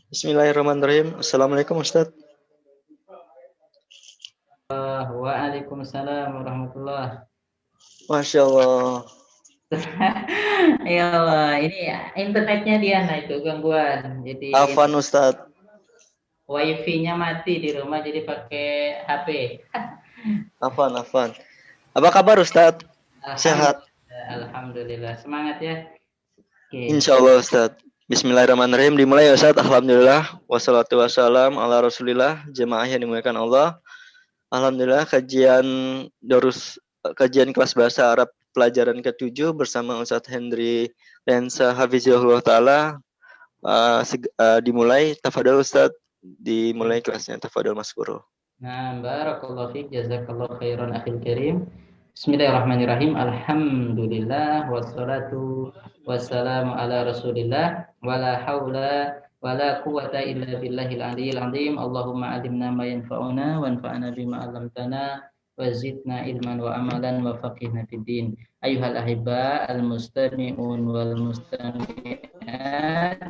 Bismillahirrahmanirrahim. Assalamualaikum Ustaz. Waalaikumsalam warahmatullahi. Masya Allah. Ya Allah, ini internetnya Diana itu gangguan. Jadi Afan Ustaz. wifi-nya mati di rumah, jadi pakai HP. Afan. Apa kabar Ustaz? Sehat? Alhamdulillah. Semangat ya. Okay. Insya Allah Ustaz. Bismillahirrahmanirrahim. Dimulai ya Ustaz. Alhamdulillah. Wassalatu wassalam ala rasulillah. Jemaah yang dimuliakan Allah. Alhamdulillah kajian kelas bahasa Arab pelajaran ke-7 bersama Ustadz Hendri Lensa Hafizahullah Ta'ala dimulai. Tafadhol Ustadz, dimulai kelasnya. Tafadhol Maskuro. Nah, barakallahu fiik, jazakallahu khairan akhil karim. Bismillahirrahmanirrahim. Alhamdulillah wassalatu wassalamu ala rasulillah wala haula wala quwwata illa billahil aliyil azim. Allahumma alimna ma yanfa'una wanfa'na bima 'allamtana wazidna ilman wa amalan wa faqihna fid din. Ayyuhal ahibba al mustami'un wal mustami'at,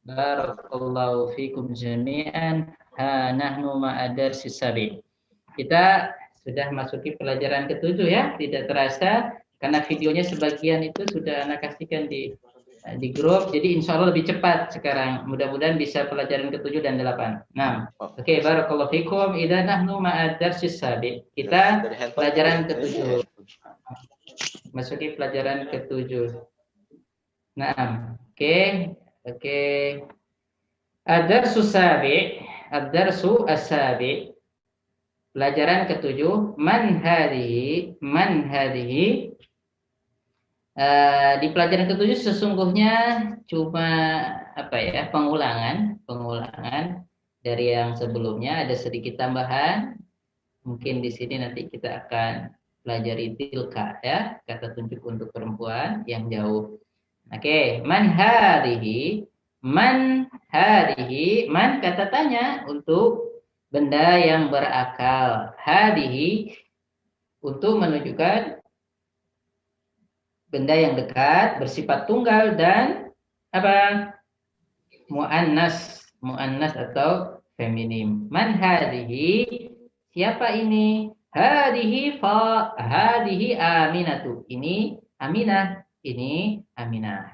barakallahu fikum jami'an. Nahnu ma'adar sisabi. Kita sudah masuki pelajaran ke-7 ya, tidak terasa karena videonya sebagian itu sudah anak kasihkan di grup, jadi insya Allah lebih cepat sekarang. Mudah-mudahan bisa pelajaran ke-7 dan 8. Nah, oke, barakallahu fikum. Idza nahnu ma'adar sisabi. Kita pelajaran ke-7. Masuki pelajaran ke-7. Nah, oke. Ad-darsu sabi. Ad-darsu as-sabi. Pelajaran ke-7, man hadhihi. Di pelajaran ke-7 sesungguhnya cuma pengulangan dari yang sebelumnya, ada sedikit tambahan. Mungkin di sini nanti kita akan pelajari tilka ya, kata tunjuk untuk perempuan yang jauh. Oke, man hadhihi, man kata tanya untuk benda yang berakal. Hadihi untuk menunjukkan benda yang dekat, bersifat tunggal dan muannas atau feminim. Man hadihi, siapa ini? Hadihi Aminatu. Ini Aminah.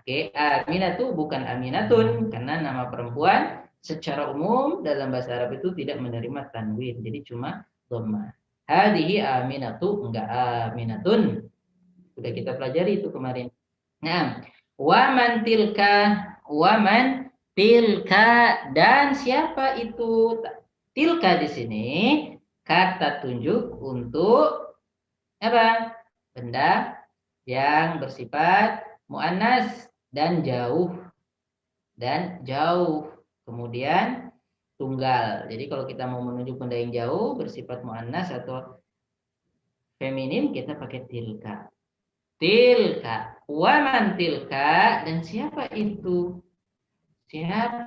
Oke, Aminatu bukan Aminatun karena nama perempuan secara umum dalam bahasa Arab itu tidak menerima tanwin, jadi cuma dhammah. Hadihi Aminatu, enggak Aminatun. Sudah kita pelajari itu kemarin. Nah, waman tilka, dan siapa itu? Tilka di sini kata tunjuk untuk benda yang bersifat muannas dan jauh. Kemudian tunggal. Jadi kalau kita mau menunjuk benda yang jauh bersifat muannas atau feminim, kita pakai tilka. Waman tilka, dan siapa itu? Tilka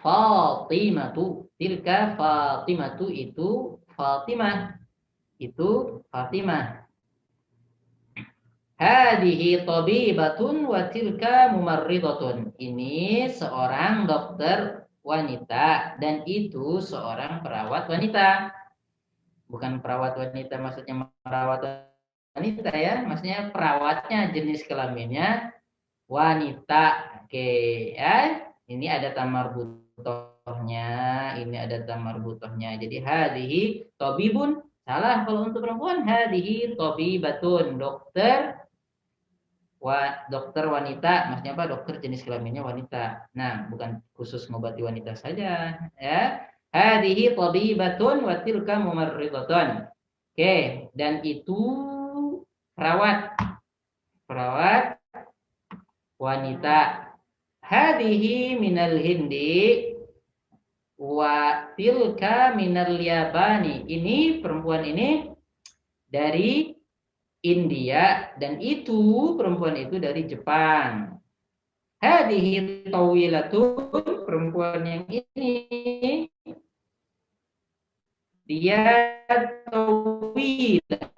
Fatimatu. Itu Fatimah. Hadihi tabibatun wa tilka mumarridatun. Ini seorang dokter wanita dan itu seorang perawat wanita. Bukan perawat wanita maksudnya merawat wanita ya, maksudnya perawatnya, jenis kelaminnya wanita. Oke, ya. Ini ada tamar butohnya. Jadi hadihi tabibun. Salah kalau untuk perempuan, hadihi tabibatun, dokter wanita, maksudnya dokter jenis kelaminnya wanita. Nah, bukan khusus mengobati wanita saja ya. Hadihi tabibatun wa tilka mumarridatun. Oke, dan itu perawat wanita. Hadihi minal Hindi wa tilka minal Yabani. Ini perempuan ini dari India dan itu perempuan itu dari Jepang. Hadihi tawilatun, perempuan yang ini dia tawilah.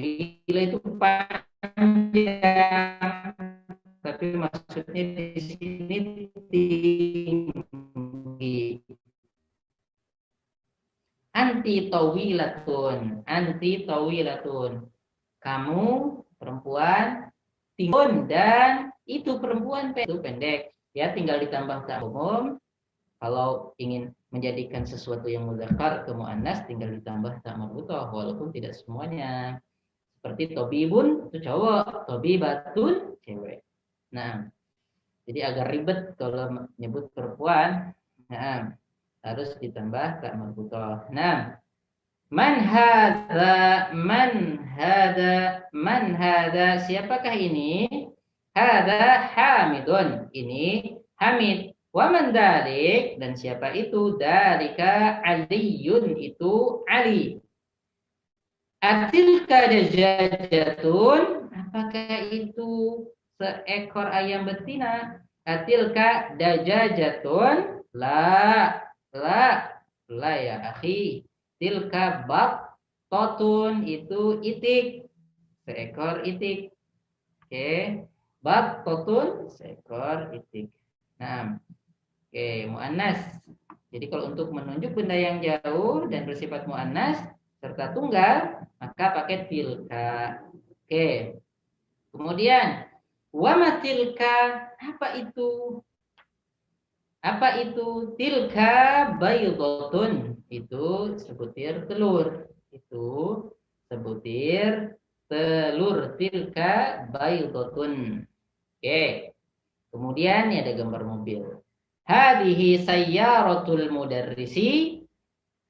Tawila itu panjang, tapi maksudnya di sini tinggi. Anti tawilatun. Kamu perempuan tinggi dan itu perempuan itu pendek. Ya, tinggal ditambah tak umum. Kalau ingin menjadikan sesuatu yang mudzakkar ke muannas tinggal ditambah tak marbutah walaupun tidak semuanya. Seperti tobibun itu cowok, tobibatun cewek. Nah, jadi agak ribet kalau menyebut perempuan. Nah, harus ditambah tak marbutah. Nah, man hadza, siapakah ini? Hadza Hamidun, ini Hamid. Wa man dalik, dan siapa itu? Dalika Aliyun, itu Ali. Atilka dajajatun, apakah itu seekor ayam betina? Atilka dajajatun, la ya akhi. Tilka totun, itu itik, seekor itik. Oke, totun, seekor itik. Nah, oke, muannas. Jadi kalau untuk menunjuk benda yang jauh dan bersifat muannas serta tunggal, maka pakai tilka. Oke. Kemudian wama tilka, apa itu? Apa itu? Tilka baydotun, itu sebutir telur. Itu sebutir telur. Tilka baydotun. Oke. Kemudian ini ada gambar mobil. Hadihi sayyaratul mudarrisi.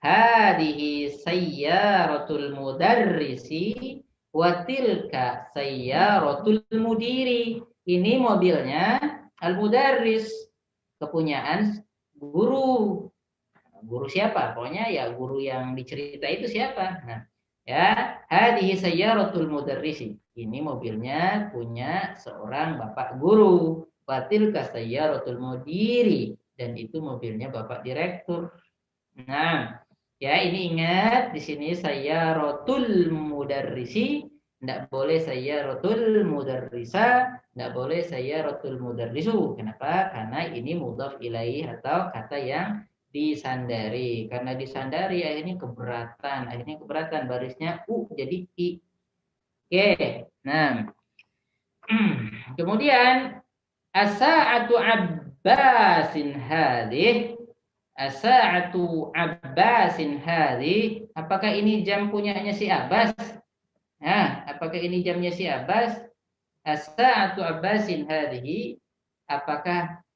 Hadihi sayyaratul mudarrisi. Wa tilka sayyaratul mudiri. Ini mobilnya al-mudarris, kepunyaan guru. Guru siapa? Pokoknya ya guru yang dicerita itu siapa. Nah, ya, hadihi sayyaratul mudarrisi. Ini mobilnya punya seorang bapak guru. Batil kasayyaratul mudiri, dan itu mobilnya bapak direktur. Nah, ya ini ingat di sini sayyaratul mudarrisi, tidak boleh sayyaratul mudarrisa, tidak boleh sayyaratul mudarrisu. Kenapa? Karena ini mudhaf ilaih atau kata yang disandari. Karena disandari akhirnya keberatan barisnya u jadi i. Oke. Nah, kemudian as-sa'atu Abbasin hadih. As-sa'atu Abbasin hadih. Apakah ini jam punyanya si Abbas? Nah, apakah ini jamnya si Abbas? As-sa'atu Abbasin hadih. Apakah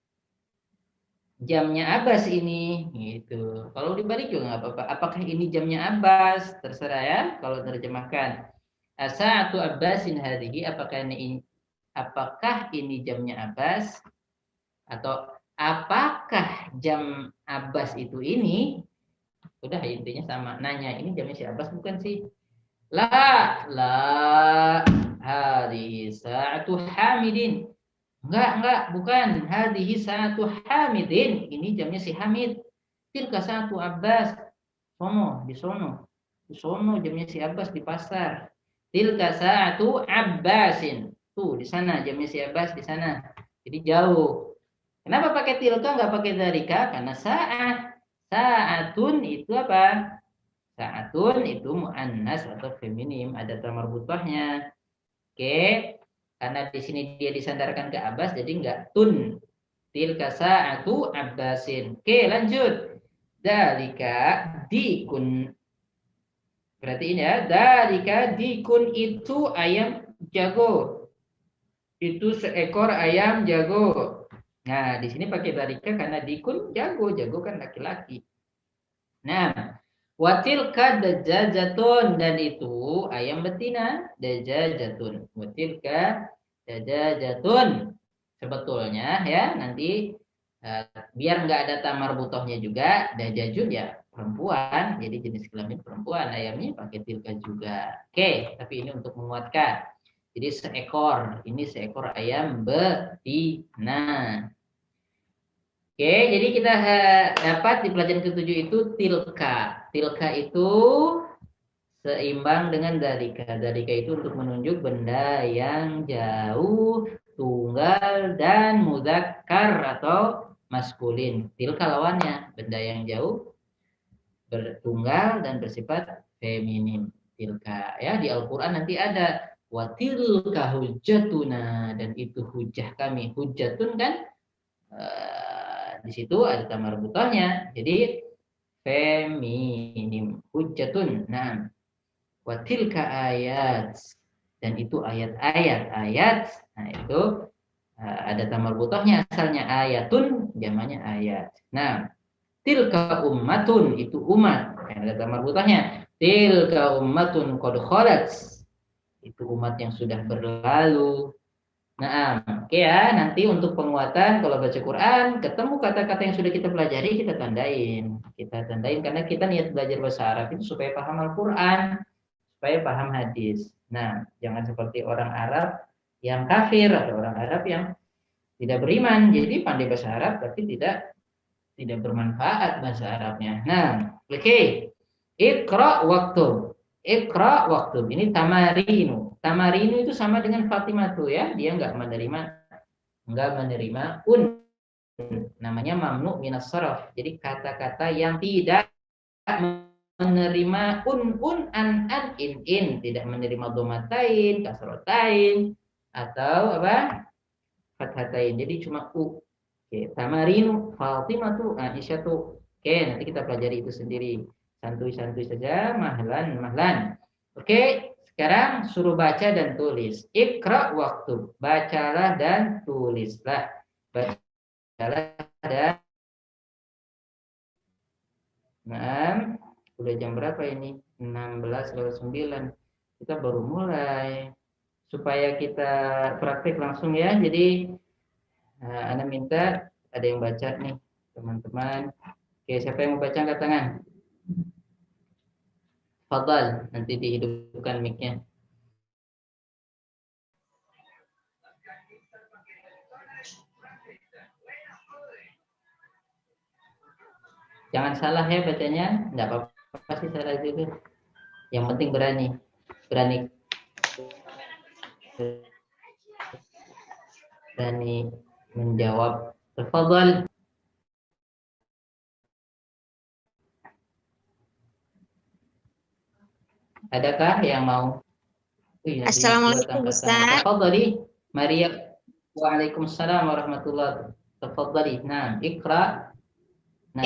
jamnya Abbas ini? Gitu. Kalau dibalik juga nggak apa-apa. Apakah ini jamnya Abbas? Terserah ya kalau terjemahkan. As-sa'atu Abbasin hadih. Apakah ini jamnya Abbas? Atau apakah jam Abbas itu ini? Udah intinya sama. Nanya, ini jamnya si Abbas bukan sih? La, hadhihi sa'atu Hamidin. Enggak, bukan. Hadhihi sa'atu Hamidin. Ini jamnya si Hamid. Tilka sa'atu Abbas. Di sono jamnya si Abbas di pasar. Tilka sa'atu Abbasin. Tuh, di sana jamnya si Abbas di sana. Jadi jauh. Kenapa pakai tilka nggak pakai dzalika? Karena saatun itu apa? Saatun itu muannas atau feminim, ada tamar butahnya. Oke, karena di sini dia disandarkan ke Abbas, jadi nggak tun. Tilka saatu Abbasin. Oke, lanjut. Dzalika dikun. Berarti ini ya, dzalika dikun itu ayam jago. Itu seekor ayam jago. Nah, di sini pakai dzalika karena dikun jago kan laki-laki. Nah, watilka dajajatun, dan itu ayam betina, dajajatun. Watilka dajajatun. Sebetulnya ya, nanti biar nggak ada tamar butohnya juga, dajajun ya perempuan, jadi jenis kelamin perempuan, ayamnya pakai tilka juga. Oke, tapi ini untuk menguatkan. Jadi ini seekor ayam betina. Oke, jadi kita dapat di pelajaran ke-7 itu tilka. Tilka itu seimbang dengan dalika. Dalika itu untuk menunjuk benda yang jauh, tunggal, dan mudzakkar atau maskulin. Tilka lawannya, benda yang jauh, bertunggal, dan bersifat feminim. Tilka, ya, di Al-Quran nanti ada watilka hujjatuna, dan itu hujah kami. Hujjatun kan di situ ada tamar butahnya, jadi feminim. Hujjatun, nah, watilka ayat, dan itu ayat. Nah, itu ada tamar butahnya, asalnya ayatun, jamannya ayat. Nah, tilka ummatun, itu umat, ada tamar butahnya. Tilka ummatun qad khalat, itu umat yang sudah berlalu. Nah, oke ya, nanti untuk penguatan kalau baca Quran, ketemu kata-kata yang sudah kita pelajari, kita tandain. Kita tandain karena kita niat belajar bahasa Arab itu supaya paham Al-Quran, supaya paham hadis. Nah, jangan seperti orang Arab yang kafir atau orang Arab yang tidak beriman. Jadi pandai bahasa Arab tapi tidak bermanfaat bahasa Arabnya. Nah, oke. Iqra waktu. Iqra waktu. Ini tamarinu. Tamarinu itu sama dengan Fatimatu ya. Dia enggak menerima namanya mamnu minas saraf. Jadi kata-kata yang tidak menerima an in, tidak menerima domatain, kasrotain, atau apa? Fathatain. Jadi cuma u. Oke, tamarinu Fatimatu Aisyatu. Oke, nanti kita pelajari itu sendiri. Santuy-santuy saja, mahlan. Oke, sekarang suruh baca dan tulis. Iqra waktu. Bacalah dan tulislah. Bacalah dan nah, udah jam berapa ini? 16:09. Kita baru mulai. Supaya kita praktik langsung ya. Jadi Anda minta ada yang baca nih, teman-teman. Oke, siapa yang mau baca angkat tangan? Fadal, nanti dihidupkan mic-nya. Jangan salah ya bacanya, enggak apa-apa sih salah itu. Yang penting berani menjawab. Tafadhal. Adakah yang mau? Assalamualaikum Ustaz. Tafadhali, Maria. Waalaikumsalam warahmatullahi wabarakatuh. Tafadhali. Nah, Iqra. Nah,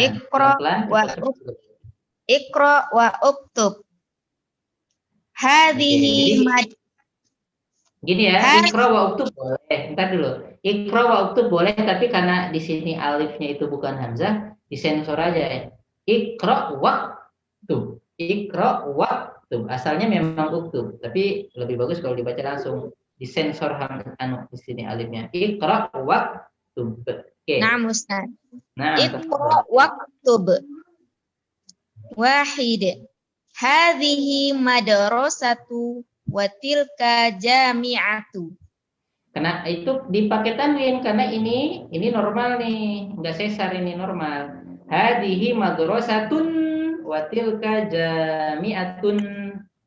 Iqra wa uktub. Hadhihi gini ya, Iqra wa uktub boleh. Entar dulu. Iqra wa uktub boleh, tapi karena di sini alifnya itu bukan hamzah, disensor aja ya. Iqra wa uktub. Iqra wa uktub. Asalnya memang uktub, tapi lebih bagus kalau dibaca langsung. Disensor di sini alifnya. Iqra wa uktub. Oke. Nah, Ustaz. Nah, Iqra wa uktub. Wahid. Hadhihi madrasatu wa tilka jami'atu. Karena itu dipakai tanwin karena ini normal nih, enggak sesar, ini normal. Hadhihi madrasatun wa tilka jami'atun.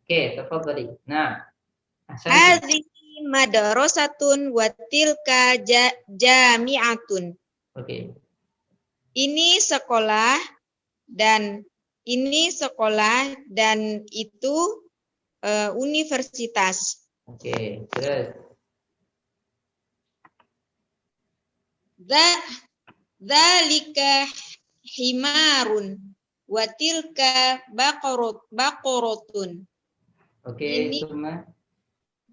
Oke, tafadhali. Nah, hadhihi madrasatun wa tilka jami'atun. Oke. Ini sekolah dan itu universitas. Oke, terus. Dzalika himarun wa tilka baqaratun. Oke,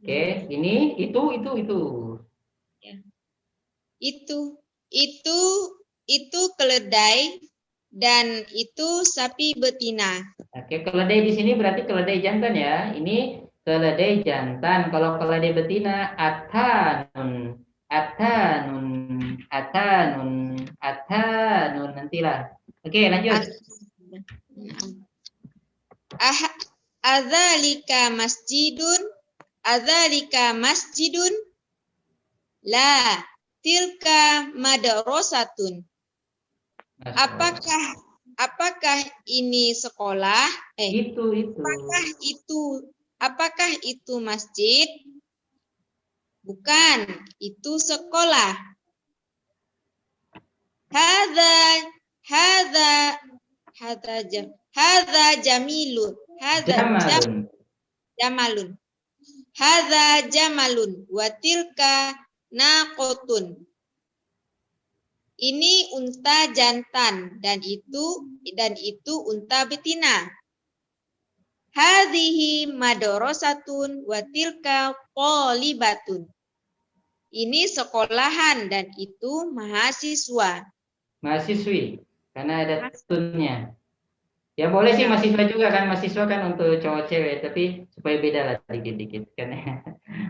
oke, ini itu. Ya. Itu keledai dan itu sapi betina. Oke, keledai di sini berarti keledai jantan ya. Ini keledai jantan. Kalau keledai betina atanun. Nantilah. Oke, lanjut. Adzalika masjidun la tilka madrasatun. apakah ini sekolah? Itu. Apakah itu masjid? Bukan, itu sekolah. Hadza jamilun. Jamalun. Hadza jamalun wa tilka naqotun. Ini unta jantan dan itu unta betina. Hadhihi madrasatun wa tilka qalibatun. Ini sekolahan dan itu mahasiswa. Mahasiswi, karena ada tunnya. Ya boleh sih mahasiswa juga kan, mahasiswa kan untuk cowok cewek, tapi supaya beda lah dikit-dikit kan.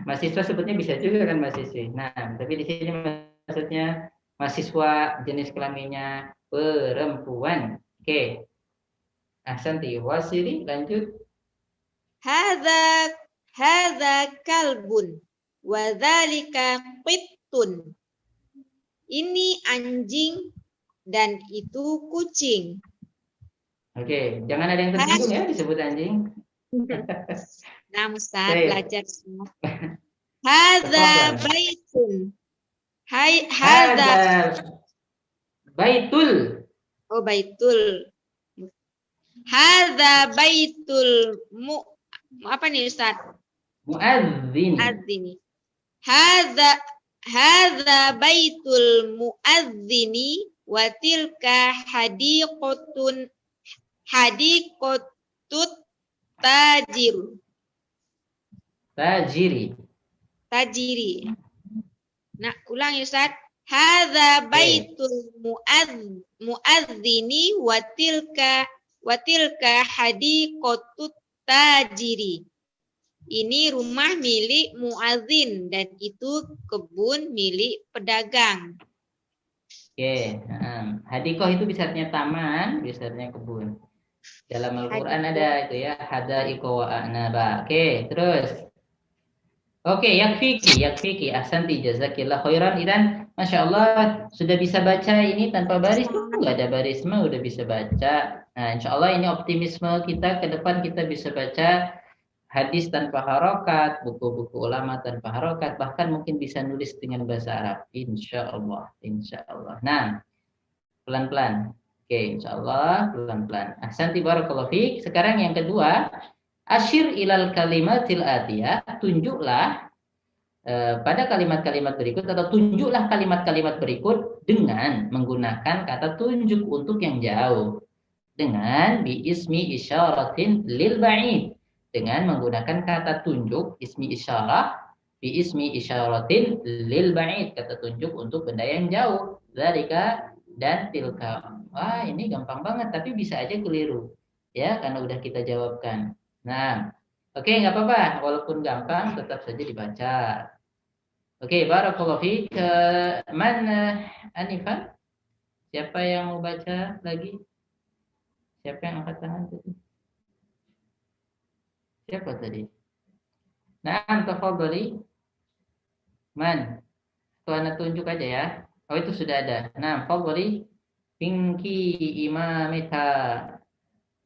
Mahasiswa sebetulnya bisa juga kan mahasiswi. Nah, tapi di sini maksudnya mahasiswa jenis kelaminnya perempuan. Oke. Ahsanti, wasili lanjut. Hadza kalbun wa dzalika qittun. Ini anjing dan itu kucing. Oke, jangan ada yang tersinggung ya disebut anjing. Nah, Ustaz belajar semua. Hadza baitun. Hadza baitul. Oh, baitul. Hadza baitul apa nih Ustaz? Muadzini. Hadza baitul muadzini wa tilka hadiqatut tajiri. Nah, ulang ya Ustaz. Hadza baitul muadzini wa tilka hadiqatut tajiri. Ini rumah milik muadzin dan itu kebun milik pedagang. Oke, hadiqah itu bisa artinya taman, bisa artinya kebun. Dalam Al-Qur'an ada itu ya, hadaiqa wa a'naba. Oke, terus. Oke, yakfiki, ahsanti, jazakillah khairan. Dan Masya Allah sudah bisa baca ini tanpa baris, nggak ada baris mah udah bisa baca. Nah, Insya Allah ini optimisme kita ke depan kita bisa baca hadis tanpa harokat, buku-buku ulama tanpa harokat, bahkan mungkin bisa nulis dengan bahasa Arab. Insya Allah. Nah, pelan-pelan. Oke, Insya Allah pelan-pelan. Ahsanti barakallahu fiik. Sekarang yang kedua, asyir ilal kalimatil atiyah, tunjuklah pada kalimat-kalimat berikut atau tunjuklah kalimat-kalimat berikut dengan menggunakan kata tunjuk untuk yang jauh. Dengan bi ismi isyaratin lil ba'id. Dengan menggunakan kata tunjuk ismi isyarah bi ismi isyaratin lil ba'id, kata tunjuk untuk benda yang jauh. Dzalika dan tilka. Wah, ini gampang banget tapi bisa aja keliru. Ya, karena udah kita jawabkan. Nah, oke, nggak apa-apa, walaupun gampang tetap saja dibaca. Oke, barakallahu fiik. Mana Anifan? Siapa yang mau baca lagi? Siapa yang angkat tangan tadi? Siapa tadi? Nah, tafadhali. Man. Tuhan tunjuk aja ya. Oh, itu sudah ada. Nah, tafadhali. Pinki imamita.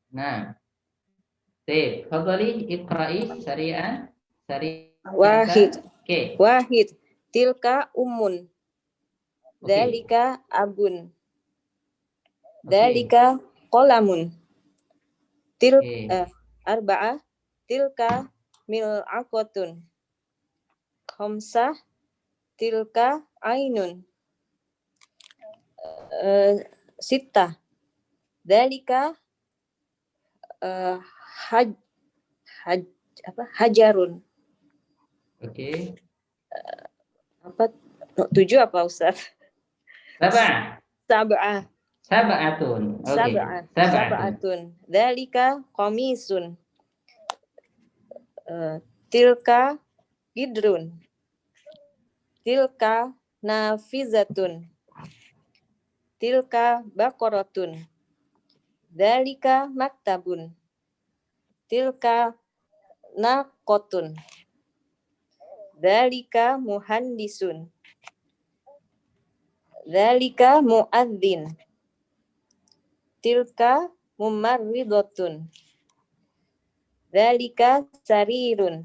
Nah. Baik, tafadhali iqra'i sari'an. Wahid. Oke. Wahid. Tilka umun. Dzalika abun. Dzalika qalamun. Arba'ah. Tilka mil'aqatun. Khamsah. Tilka ainun. Sittah. Dzalika hajarun. Oke. Apa 7 apa Ustaz? Sab'atun. Oke. Sab'atun. Dzalika qamisun. Tilka gidrun. Tilka nafizatun. Tilka baqaratun. Dzalika maktabun. Tilka naqatun. Dzalika muhandisun. Dzalika muadzin. tilka mumarridotun. Dzalika sarirun.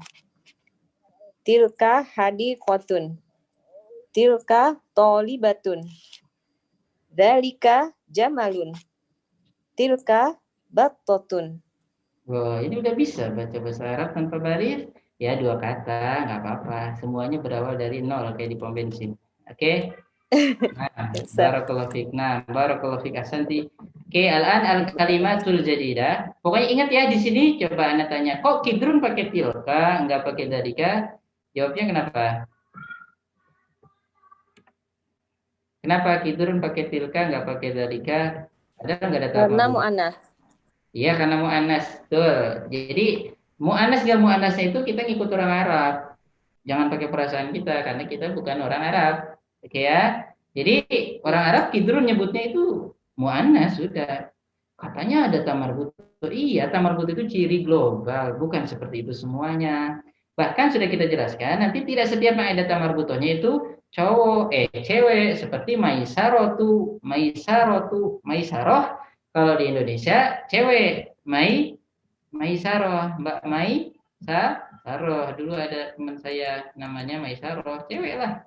Tilka hadiqotun. Tilka tolibatun. Dzalika jamalun. Tilka battotun. Wah, ini udah bisa baca bahasa Arab tanpa baris? Ya, 2 kata, nggak apa-apa. Semuanya berawal dari nol, kayak di pom bensin. Oke? Nah, barakallahu fiik. Nah, barakallahu fiik Ahsanti. Oke, al-an al-kalimatul jadidah. Pokoknya ingat ya, di sini coba Anda tanya, kok Kidrun pakai tilka, nggak pakai dalika? Jawabnya kenapa? Kenapa Kidrun pakai tilka, nggak pakai dalika? Ada nggak ada Karena tamar? mu'annas. Iya, karena mu'annas. Betul. Jadi mu'annas gak mu'annasnya itu kita ngikut orang Arab. Jangan pakai perasaan kita karena kita bukan orang Arab. Oke ya. Jadi orang Arab Kidrun nyebutnya itu mu'annas sudah. Katanya ada tamar butuh. Iya, tamar butuh itu ciri global, bukan seperti itu semuanya. Bahkan sudah kita jelaskan, nanti tidak setiap yang ada tamar butuhnya itu cowok, cewek, seperti Maisarotu, Maisaroh. Kalau di Indonesia cewek, Maisaroh, Mbak Saroh. Dulu ada teman saya namanya Maisaroh, cewek lah.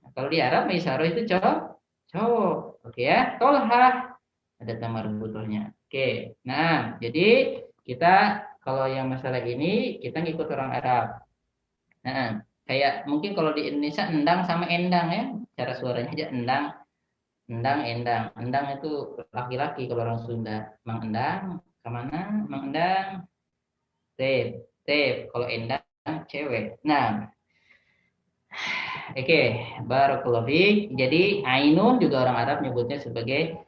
Nah, kalau di Arab Maisaroh itu cowok. Oke ya. Tolhah ada tamar butuhnya. Oke. Nah, jadi kita kalau yang masalah ini kita ngikut orang Arab. Nah, kayak mungkin kalau di Indonesia endang sama endang ya. Cara suaranya aja endang. Endang. Endang itu laki-laki kalau orang Sunda. Mang Endang, kemana? Mang Endang. Tep. Kalau endang cewek. Nah, oke. Barakallahu fiik. Jadi ainun juga orang Arab nyebutnya sebagai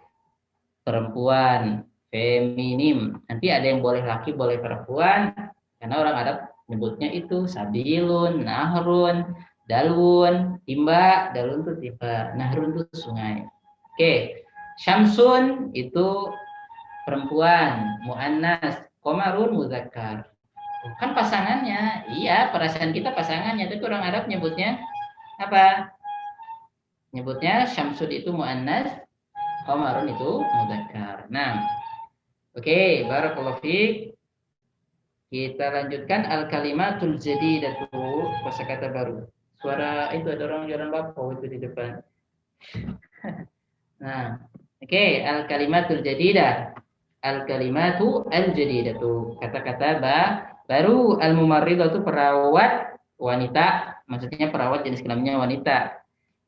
perempuan, feminim. Nanti ada yang boleh laki, boleh perempuan. Karena orang Arab nyebutnya itu sabilun, nahrun, dalun, timba. Dalun itu timba, nahrun itu sungai. Oke, syamsun itu perempuan, muannas, komarun muzakkar. Kan pasangannya, iya perasaan kita pasangannya, tapi orang Arab nyebutnya apa? Nyebutnya syamsun itu muannas, komarun itu muzakkar. Nah, oke, barakallahu fiik. Kita lanjutkan al-kalimatul jadidatu, kosakata baru. Suara itu ada orang jualan bakpao itu di depan. Nah, oke, al-kalimatul jadidah. Al-kalimatu al-jadidatu. Kata-kata baru. Al-mumarridatu perawat wanita, maksudnya perawat jenis kelaminnya wanita.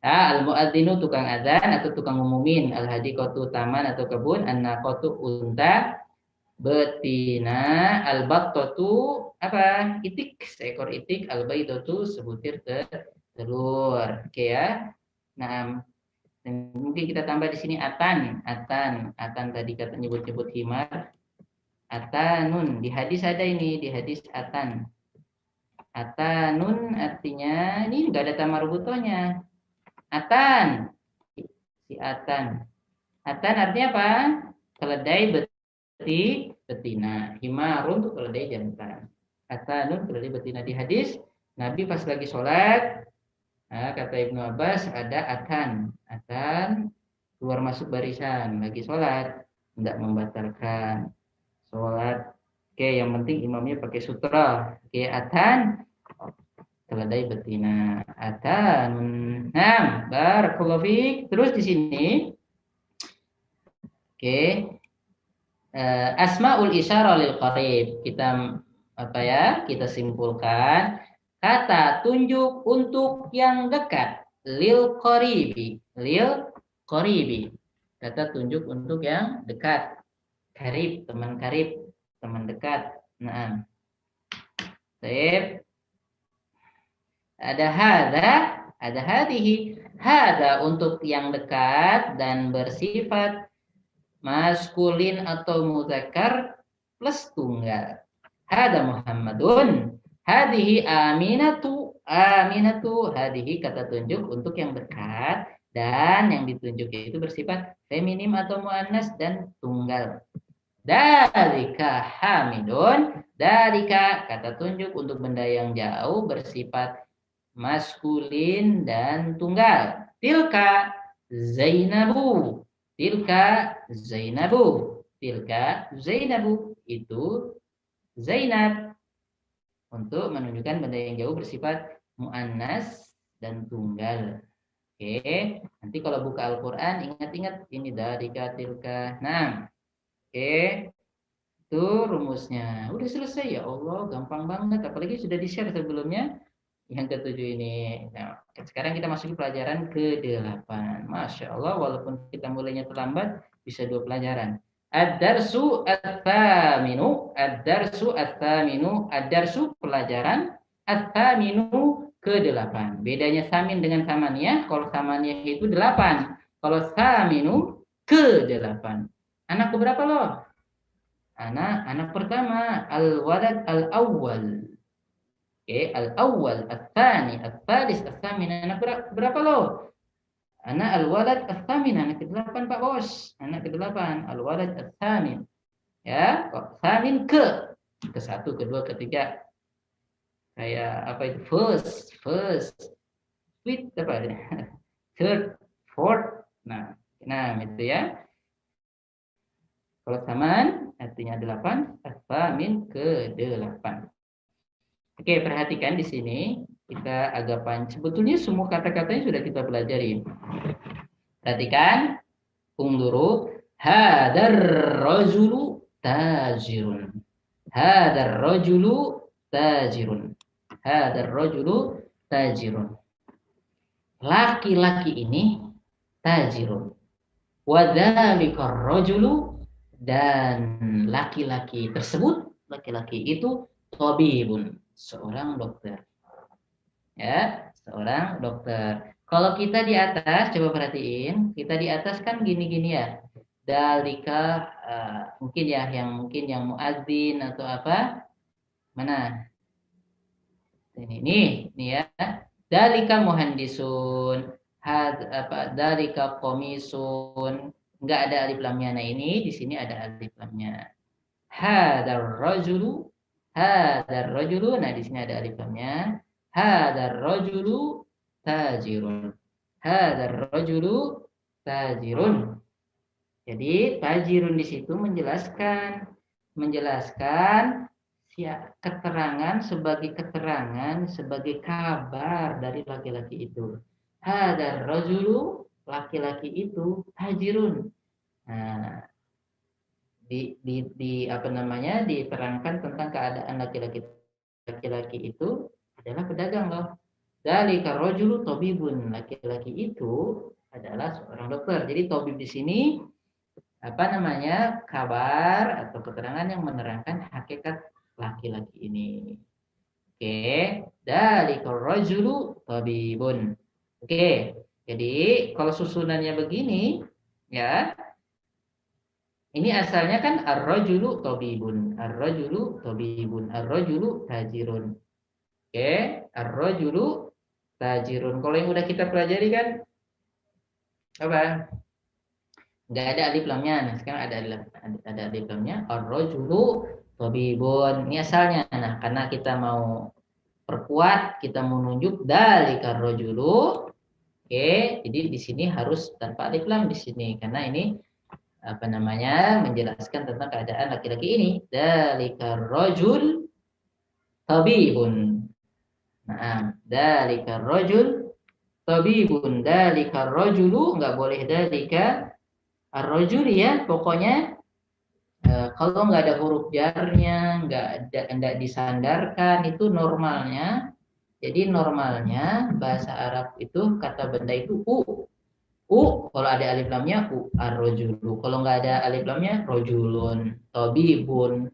Al-muadzinu tukang azan atau tukang ngumumin. Al-hadiqatu taman atau kebun. An-naqatu unta. Betina. Al-battatu apa? Itik, seekor itik. Al-baidatu sebutir telur. Oke ya. Nah, mungkin kita tambah di sini atan tadi kata nyebut-nyebut himar. Atanun di hadis ada ini, di hadis atan. Atanun artinya ini enggak ada tamar butohnya. Atan. Si atan. Atan artinya apa? Keledai betina. Himarun itu keledai jantan. Atanun keledai betina. Di hadis Nabi pas lagi sholat, nah, kata Ibnu Abbas ada atan keluar masuk barisan lagi sholat, tidak membatalkan sholat. Oke, yang penting imamnya pakai sutra. Oke, atan keledai betina. Atan. Nah, barakallahu fiik. Terus di sini, oke, asmaul isyarah lil qarib. Kita simpulkan kata tunjuk untuk yang dekat. Lil qaribi. Kata tunjuk untuk yang dekat. Karib, teman dekat. Nah. Baik. Ada hadihi. Hada untuk yang dekat dan bersifat maskulin atau muzakkar plus tunggal. Hada Muhammadun. Hadihi Aminatu. Hadihi kata tunjuk untuk yang dekat dan yang ditunjuk itu bersifat feminim atau muannas dan tunggal. Dalika Hamidun. Dalika kata tunjuk untuk benda yang jauh bersifat maskulin dan tunggal. Tilka Zainabu. Tilka Zainabu, itu Zainab. Untuk menunjukkan benda yang jauh bersifat muannas dan tunggal. Oke, nanti kalau buka Al-Quran ingat-ingat ini dari tilka. Nah, oke, itu rumusnya. Udah selesai ya Allah, gampang banget. Apalagi sudah di-share sebelumnya yang ketujuh ini. Nah, sekarang kita masuk ke pelajaran ke-8. Masya Allah, walaupun kita mulainya terlambat, bisa 2 pelajaran. Ad-darsu at-thaminu, ad-darsu at-thaminu, ad-darsu pelajaran, at-thaminu ke-8. Bedanya samin dengan samaniyah, kalau samaniyah itu 8. Kalau thaminu ke-8. Anak berapa loh? Anak pertama, al-walad al-awwal. Oke, al-awwal, al-thani, al-thalis, al-thamin. Anak berapa lo? Anak al-walad al-thamin, anak ke-8 Pak Bos. Anak ke-8, al-walad al-thamin. Ya, kok thamin ke-1, ke-2, ke-3. Kayak apa itu? First, fifth apa ya? Third, fourth. Nah, itu ya. Kalau saman artinya 8, al-thamin ke-8. Oke, perhatikan di sini kita agak panjang. Sebetulnya semua kata-katanya sudah kita pelajari. Perhatikan, unduru, hadar rajulu tajirun. Hadar rajulu tajirun. Hadar rajulu tajirun. Laki-laki ini tajirun. Wadzalikar rajulu, dan laki-laki tersebut, laki-laki itu tabibun, seorang dokter. Ya, seorang dokter. Kalau kita di atas, coba perhatiin, kita di atas kan gini-gini ya. Dalika mungkin ya, yang muadzin atau apa? Mana? Ini ya. Dalika muhandisun, dalika komisun. Enggak ada alif lamnya. Nah, ini di sini ada alif lamnya. Hadar rajulu, nah di sini ada alif lamnya. Hadar rajulu tajirun. Hadar rajulu tajirun. Jadi tajirun di situ menjelaskan keterangan sebagai kabar dari laki-laki itu. Hadar rajulu, laki-laki itu tajirun. Nah, diterangkan tentang keadaan laki-laki itu adalah pedagang loh. Dzalika rajulu tabibun, laki-laki itu adalah seorang dokter. Jadi tabib di sini kabar atau keterangan yang menerangkan hakikat laki-laki ini. Oke, dzalika rajulu tabibun. Oke, jadi kalau susunannya begini ya. Ini asalnya kan ar-rajulu tabibun, ar-rajulu tabibun, ar-rajulu tajirun. Oke, ar-rajulu tajirun. Kalau yang udah kita pelajari kan apa? Enggak ada alif lamnya. Nah, sekarang ada alif lamnya. Ar-rajulu tabibun. Ini asalnya. Nah, karena kita mau perkuat, kita mau nunjuk dalika ar-rajulu. Oke, jadi di sini harus tanpa alif lam di sini karena ini menjelaskan tentang keadaan laki-laki ini. Dalikar rajul tabibun. Nah, dalikar rajul tabibun, dalikar rajulu, enggak boleh dalika ar-rajul ya, pokoknya kalau enggak ada huruf jarnya, enggak disandarkan, itu normalnya. Jadi normalnya bahasa Arab itu kata benda itu kalau ada alif lamnya ar-rajulu. Kalau nggak ada alif lamnya rajulun, tabibun.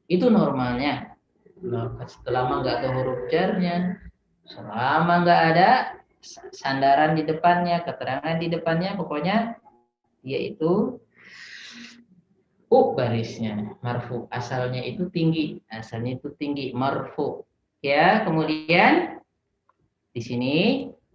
Itu normalnya. Selama nggak ada huruf jarnya, selama nggak ada sandaran di depannya, keterangan di depannya, pokoknya yaitu barisnya marfu. Asalnya itu tinggi, marfu. Ya, kemudian di sini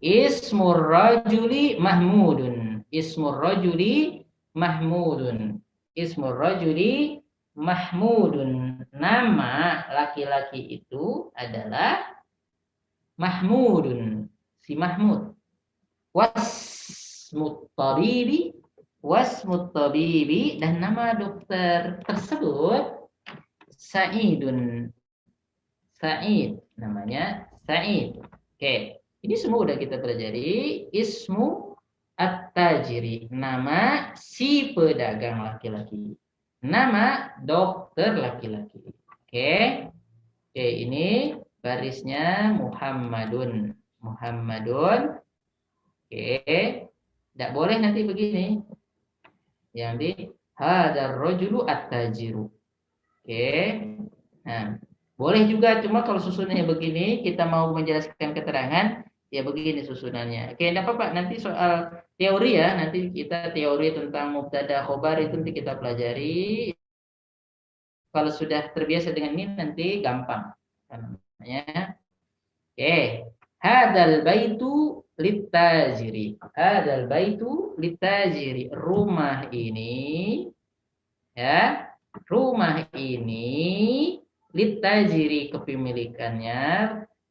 Ismur rajuli mahmudun. Ismur rajuli mahmudun. Ismur rajuli mahmudun. Nama laki-laki itu adalah Mahmudun. Si Mahmud. Wasmut tabibi wasmut tabibi, dan nama dokter tersebut Sa'idun. Sa'id, namanya Sa'id. Oke, ini semua udah kita pelajari. Ismu at-tajiri, nama si pedagang laki-laki. Nama dokter laki-laki. Oke. Oke, ini barisnya Muhammadun. Muhammadun. Oke. Tidak boleh nanti begini. Yang di hadar rojulu at-tajiru. Oke. Nah, boleh juga, cuma kalau susunannya begini, kita mau menjelaskan keterangan, ya begini susunannya. Oke, tidak apa-apa. Nanti soal teori ya, nanti kita teori tentang mubtada khobar itu nanti kita pelajari. Kalau sudah terbiasa dengan ini nanti gampang. Namanya. Oke. Hadal baitu litajiri. Hadal baitu litajiri. Rumah ini, ya, rumah ini litajiri, kepemilikannya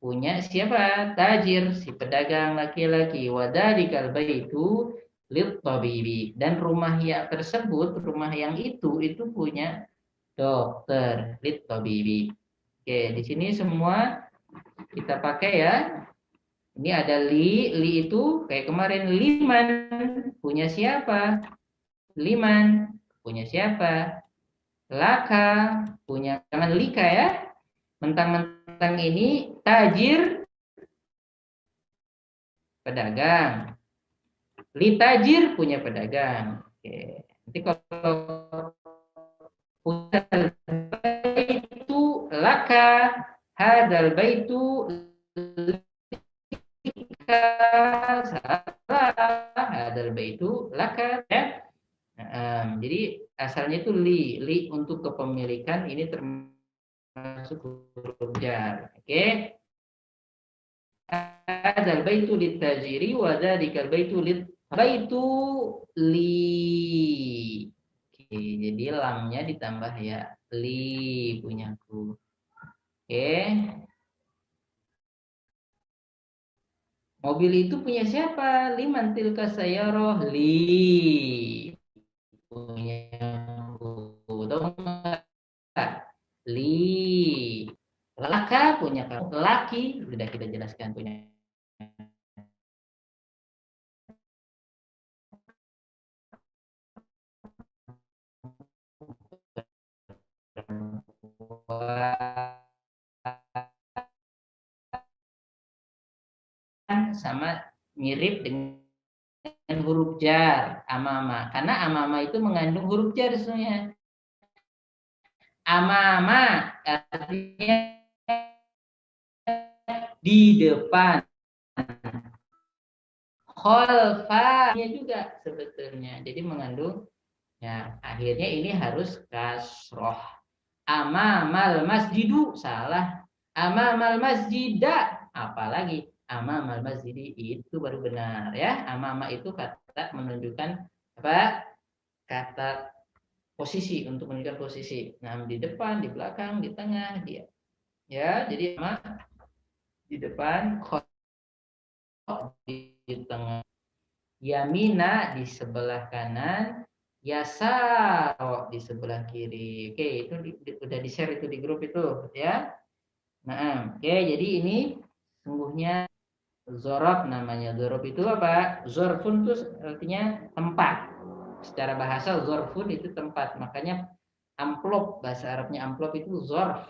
punya siapa? Tajir, si pedagang laki-laki. Wadalikal baitu lit-tabibi, dan rumah yang tersebut, rumah yang itu punya dokter, lit-tabibi. Oke, di sini semua kita pakai ya. Ini ada li itu kayak kemarin liman, punya siapa? Liman, punya siapa? Laka, punya, jangan lika ya. Mentang-mentang ini tajir, pedagang. Li tajir, punya pedagang. Oke. Nanti kalau punya itu laka, hadal baitu lika, salah, hadal baitu laka ya. Jadi asalnya itu li untuk kepemilikan, ini termasuk huruf jar. Oke. Hadzal baitu litajiri wa dzalikal baitu baitu li. Oke, jadi lamnya ditambah ya, li punyaku. Oke. Mobil itu punya siapa? Liman tilka sayyarah, li. Punya li. Laka punya kamu, laki sudah kita jelaskan punya. Sama mirip dengan huruf jar amama, karena amama itu mengandung huruf jar sebenarnya. Amama artinya di depan. Khalfanya juga sebetulnya. Jadi mengandung, ya, akhirnya ini harus kasroh. Amamal masjidu, salah. Amamal masjida, apalagi amamal masjidi, itu baru benar ya. Amama itu kata menunjukkan apa? Kata posisi, untuk menunjukkan posisi. Nah, di depan, di belakang, di tengah, dia. Ya, jadi ama di depan, di tengah, yamina di sebelah kanan, yasaro di sebelah kiri. Oke, itu udah di share itu di grup itu ya. Nah, oke, jadi ini sungguhnya zorob namanya. Zorob itu apa? Zorfun itu artinya tempat. Secara bahasa zorfun itu tempat. Makanya amplop, bahasa Arabnya amplop itu zorf.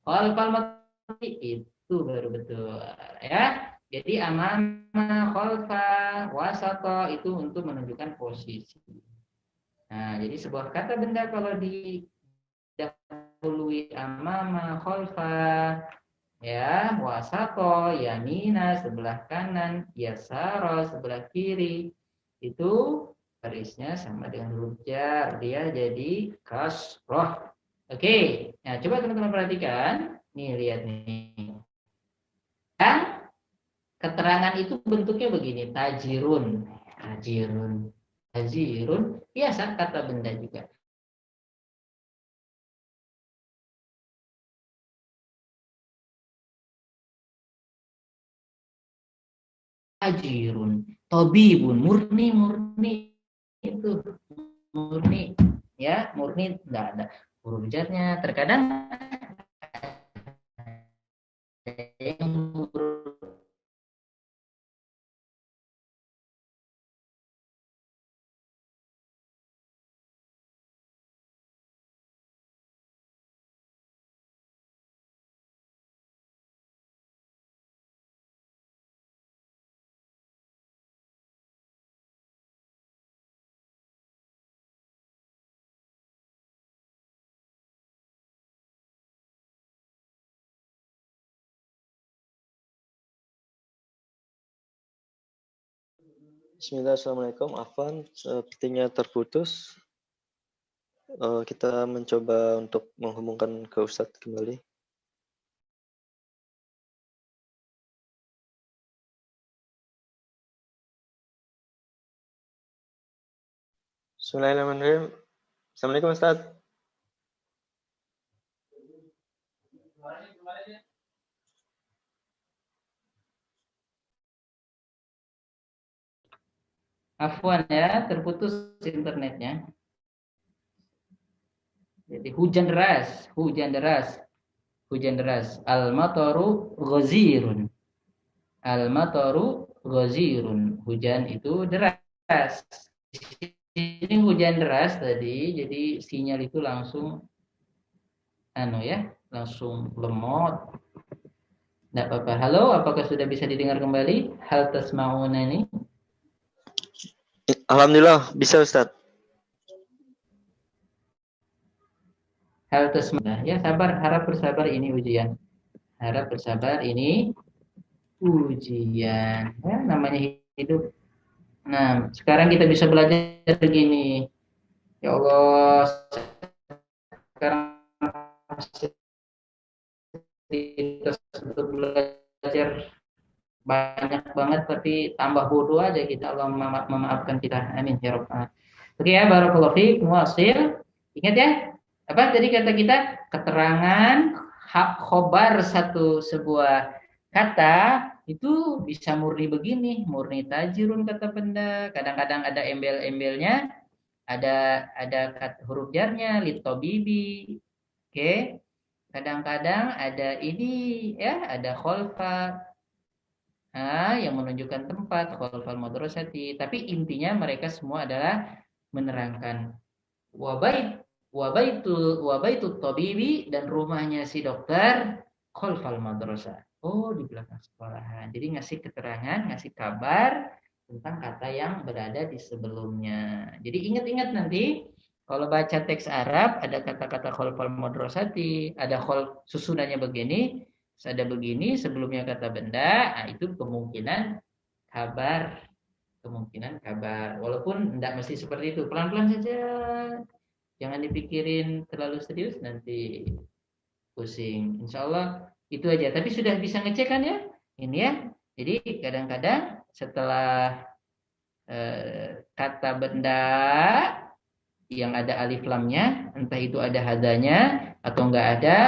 Khalfal itu baru betul ya. Jadi amama, khalfa, wasata itu untuk menunjukkan posisi. Nah, jadi sebuah kata benda kalau didahului amama, khalfa, ya, wasato, yamina sebelah kanan, yasara sebelah kiri, itu barisnya sama dengan huruf jar, dia jadi kasroh. Oke, nah coba teman-teman perhatikan, nih lihat nih, yang ketemu keterangan itu bentuknya begini, tajirun, tajirun, tajirun, biasa kata benda juga. Tajirun, tobibun, murni itu murni, ya murni enggak ada huruf jarnya. Terkadang yang Bismillah, Assalamualaikum. Afwan, sepertinya terputus. Kita mencoba untuk menghubungkan ke Ustadz kembali. Bismillahirrahmanirrahim. Assalamualaikum Ustadz. afwan ya, terputus internetnya. Jadi hujan deras, hujan deras, hujan deras. Al-mataru ghazirun. Al-mataru ghazirun. Hujan itu deras. Ini hujan deras tadi, jadi sinyal itu langsung langsung lemot. Tidak apa-apa. Halo, apakah sudah bisa didengar kembali? Hal tasma'una ini? Alhamdulillah, bisa Ustadz. Hal tasma'una. Ya, sabar, harap bersabar, ini ujian. Harap bersabar, ini ujian. Ya, namanya hidup. Nah, sekarang kita bisa belajar begini. Ya Allah, sekarang fasilitas untuk belajar banyak banget, tapi tambah bodoh aja kita. Allah memaafkan kita. Amin ya rabbal. Oke ya, barakallahu fiik, muwasil. Ingat ya, apa tadi kata kita? Keterangan hak khobar sebuah kata itu bisa murni begini, murni tajirun kata benda. Kadang-kadang ada embel-embelnya, ada huruf jarnya, litobibi. Oke. Kadang-kadang ada ini ya, ada kholfa yang menunjukkan tempat, kholfal madrasati. Tapi intinya mereka semua adalah menerangkan wabaitul tabibi, dan rumahnya si dokter kholfal madrasah. Oh, di belakang sekolahan. Jadi ngasih keterangan, ngasih kabar tentang kata yang berada di sebelumnya. Jadi ingat-ingat nanti kalau baca teks Arab ada kata-kata kholfal madrasati, ada susunannya begini, ada begini, sebelumnya kata benda, itu kemungkinan kabar, walaupun tidak mesti seperti itu, pelan-pelan saja, jangan dipikirin terlalu serius nanti pusing. Insya Allah itu aja, tapi sudah bisa ngecek kan ya ini ya. Jadi kadang-kadang setelah kata benda yang ada alif lamnya, entah itu ada hadanya atau enggak ada,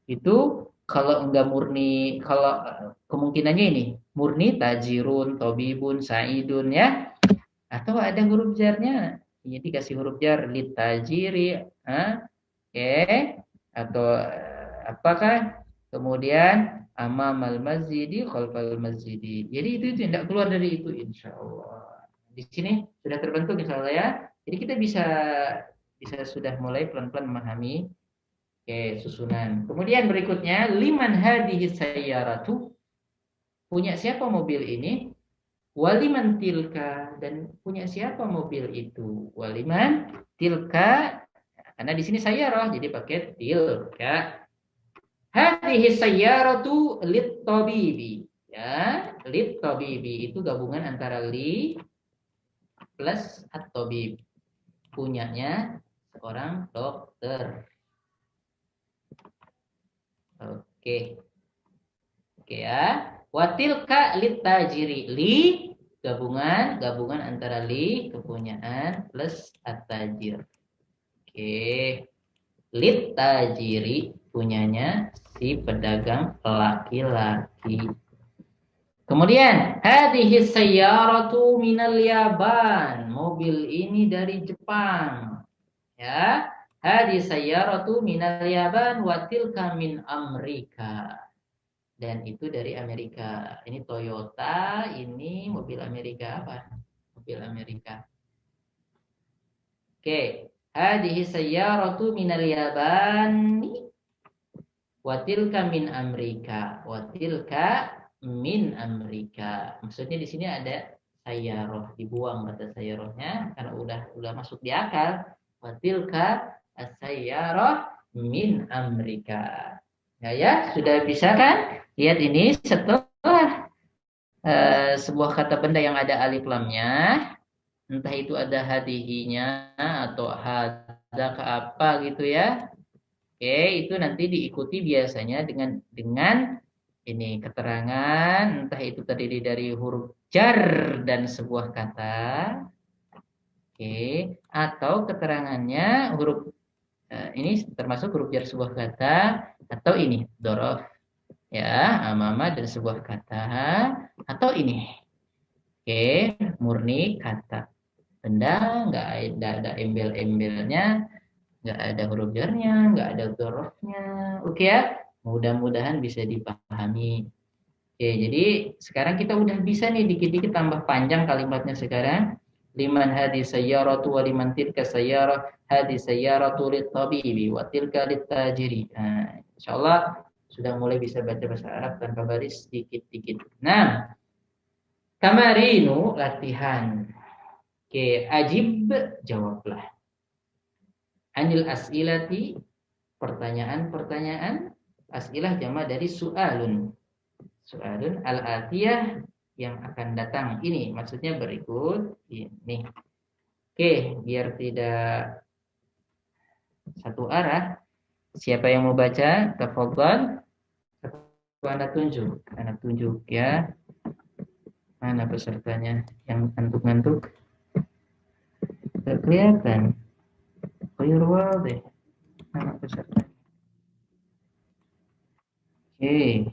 itu kalau enggak murni, kalau kemungkinannya ini murni tajirun, tobibun, saidun ya, atau ada huruf jarnya. Jadi dikasih huruf jar litajiri, atau apakah kemudian amamal masjidi khalfal masjidi. Jadi itu tidak keluar dari itu, insya Allah. Di sini sudah terbentuk insya Allah ya. Jadi kita bisa sudah mulai pelan-pelan memahami susunan. Kemudian berikutnya, liman hadhihi sayyaratu, punya siapa mobil ini? Waliman tilka, dan punya siapa mobil itu? Waliman tilka, karena di sini sayyarah jadi pakai tilka. Hadhihi sayyaratu lit tabibi. Ya, lit tabibi itu gabungan antara li plus at-tabib. Punyanya seorang dokter. Oke. Oke ya. Watilka litajiri. Li gabungan antara li kepunyaan plus at-tajir. Oke. Litajiri punyanya si pedagang laki-laki. Kemudian hadhihi sayyaratu minal Yaban. Mobil ini dari Jepang. Ya. Hadhihi sayyaratu minal Yaban wa tilka min Amerika. Dan itu dari Amerika. Ini Toyota, ini mobil Amerika apa? Mobil Amerika. Oke. Hadhihi sayyaratu minal Yabani wa tilka min Amerika. Wa tilka min Amerika. Maksudnya di sini ada sayyarah, dibuang kata sayyarahnya karena udah masuk di akal. Wa tilka as-sayyarah min Amerika. Ya, sudah bisa kan? Lihat ini setelah sebuah kata benda yang ada alif lamnya, entah itu ada hadihinya atau hada ke apa gitu ya. Oke, itu nanti diikuti biasanya dengan ini keterangan, entah itu terdiri dari huruf jar dan sebuah kata. Oke, atau keterangannya huruf ini termasuk huruf jar sebuah kata atau ini dorof ya amama dan sebuah kata atau ini oke murni kata benda nggak ada embel-embelnya nggak ada huruf jarnya nggak ada dorofnya oke ya mudah-mudahan bisa dipahami oke jadi sekarang kita udah bisa nih dikit-dikit tambah panjang kalimatnya sekarang liman hadis sayyaratu wa liman tilka sayyarah hadis sayyaratu lit-tabibi wa tilka lit-tajiri. Nah, insyaallah sudah mulai bisa baca bahasa Arab tanpa baris sedikit-sedikit. Nah, kamarinu latihan. Oke, ajib jawablah. Anil as'ilati pertanyaan-pertanyaan. As'ilah jama dari su'alun. Su'alun al-atiyah yang akan datang ini maksudnya berikut ini. Oke, biar tidak satu arah. Siapa yang mau baca? Tafadhal. Anda tunjuk ya. Mana pesertanya yang ngantuk-ngantuk? Tidak kelihatan. Clear deh. Mana peserta? Oke,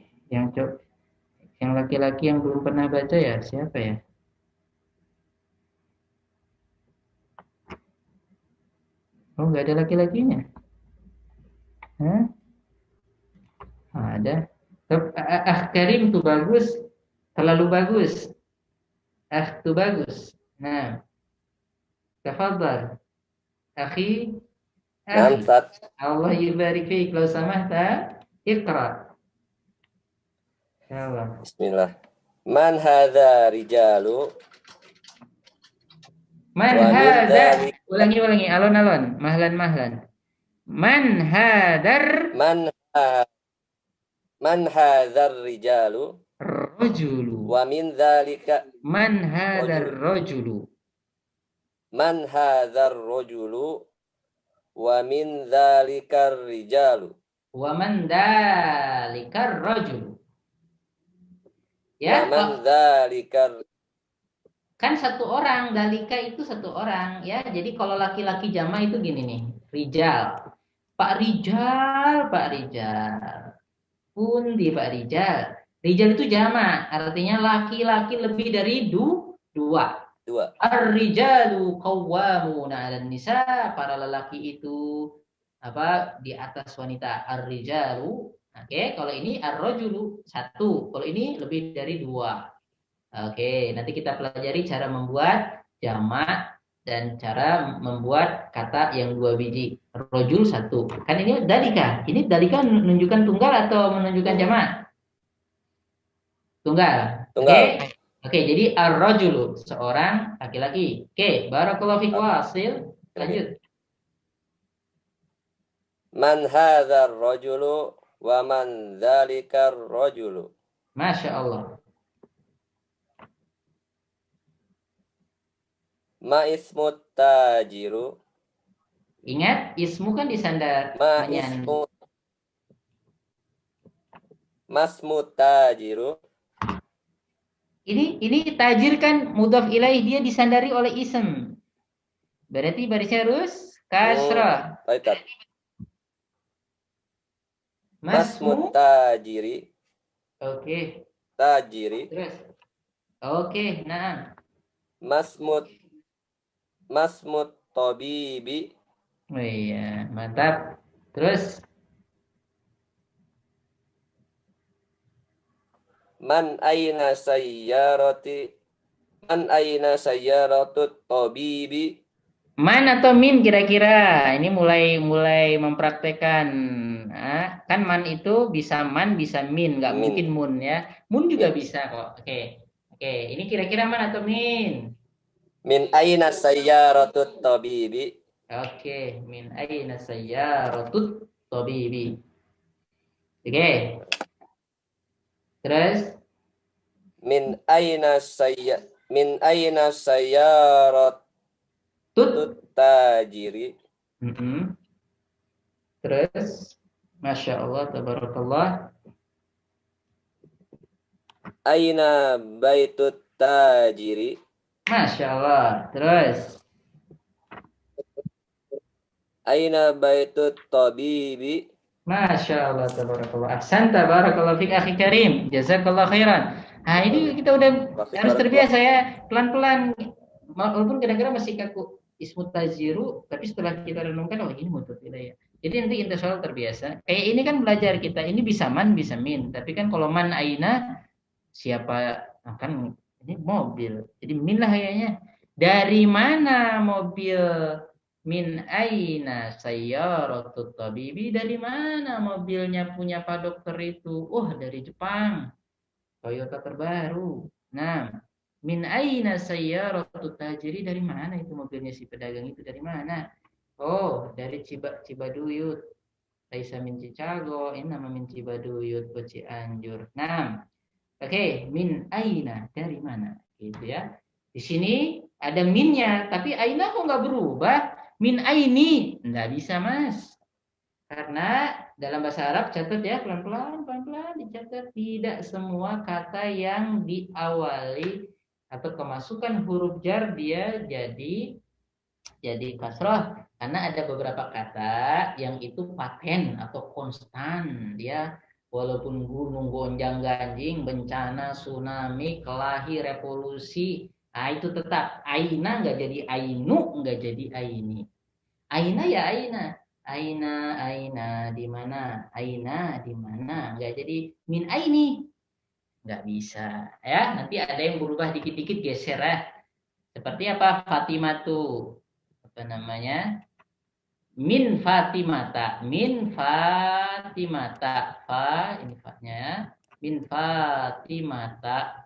yang laki-laki yang belum pernah baca ya siapa ya? Oh, nggak ada laki-lakinya? Hah? Ada. Karim tuh bagus, terlalu bagus. Tuh bagus. Nah, tafadhal. Akhi. Allah yubarik fiik. Lau samahta, iqra. Insyaallah. Bismillah. Man hadza rijalu? Man hadza. Ulangi. Alon-alon. Mahlan. Man hadzar. Man hadzar rijalu? Rajulu. Wa min dzalika. Man hadzar rajulu. Man hadzar rajulu? Wa min dzalika rijalu. Wa man dzalika rajulu. Ya, kan satu orang, dalika itu satu orang ya. Jadi kalau laki-laki jama itu gini nih, rijal. Pak Rijal. Pundi Pak Rijal. Rijal itu jama, artinya laki-laki lebih dari dua. Ar-rijalu qawwamuna 'alan nisa, para lelaki itu di atas wanita. Ar-rijalu. Oke, kalau ini ar-rajulu satu, kalau ini lebih dari dua. Oke, nanti kita pelajari cara membuat jamak dan cara membuat kata yang dua biji. Rajul satu. Kan ini dalika. Ini dalika menunjukkan tunggal atau menunjukkan jamak? Tunggal. Oke, jadi ar-rajulu seorang laki-laki. Oke, barakallahu fiik wasil. Lanjut. Man hadzal rajulu wa man dzalikar rajulu. Masya Allah. Ma ismut tajiru. Ingat, ismu kan disandar. Masmut tajiru. Ini tajir kan mudhaf ilaih, dia disandari oleh ism. Berarti barisnya harus kasrah. Baik, Tat. Masmu. tajiri. Oke. Tajiri. Terus. Oke, nah. Masmut tabibi. Oh iya, mantap. Terus. Man aina sayyaratut tabibi. Man atau min kira-kira? Ini mulai mempraktekkan. Kan man itu bisa man, bisa min, nggak Min. mungkin mun ya. Mun juga Min. bisa kok. Oke. Ini kira-kira man atau min? Min aina sayyaratut tabibi. Oke, min aina sayyaratut tabibi. Oke. Terus Min aina sayyaratut tut. tajiri. Terus, masya Allah, tabarakallah. Aina baitut tajiri. Masya Allah. Terus, Aina baitut tabibi. masya Allah, tabarakallah. Ahsan, tabarakallah fik akhi karim. Jazakallah khairan. Nah, ini kita udah harus terbiasa ya, pelan-pelan. Walaupun kadang-kadang masih kaku ismut taziru, tapi setelah kita renungkan, oh ini mudhaf ilaih. Jadi nanti insyaallah terbiasa. Kayak ini kan belajar kita, ini bisa man, bisa min. Tapi kan kalau man aina, siapa akan ini mobil. Jadi min lah kayaknya. Dari mana mobil? Min aina sayyaratut tabibi, dari mana mobilnya punya Pak Dokter itu? Oh, dari Jepang. Toyota terbaru. Nah, min aina sayyaratut tajiri, dari mana itu mobilnya si pedagang itu, dari mana? Oh, dari Cibaduyut. Laisa min Chicago, ini nama min Cibaduyut ke Cianjur. Nah, oke, min aina, dari mana? Gitu ya. Di sini ada minnya, tapi aina kok nggak berubah? Min aini, nggak bisa mas. Karena dalam bahasa Arab, catat ya, pelan-pelan dicatat. Tidak semua kata yang diawali atau kemasukan huruf jar dia jadi kasroh. Karena ada beberapa kata yang itu paten atau konstan. Dia walaupun gunung gonjang ganjing, bencana, tsunami, kelahi, revolusi, nah itu tetap. Aina nggak jadi ainu, nggak jadi aini. Aina ya aina. Aina di mana? Aina di mana? Nggak jadi min aini. Nggak bisa. Ya, nanti ada yang berubah dikit-dikit geser ya. Seperti apa? Fatimatu. Apa namanya? Min Fatimata. Min Fatimata. Fa, ini fa-nya. Min Fatimata.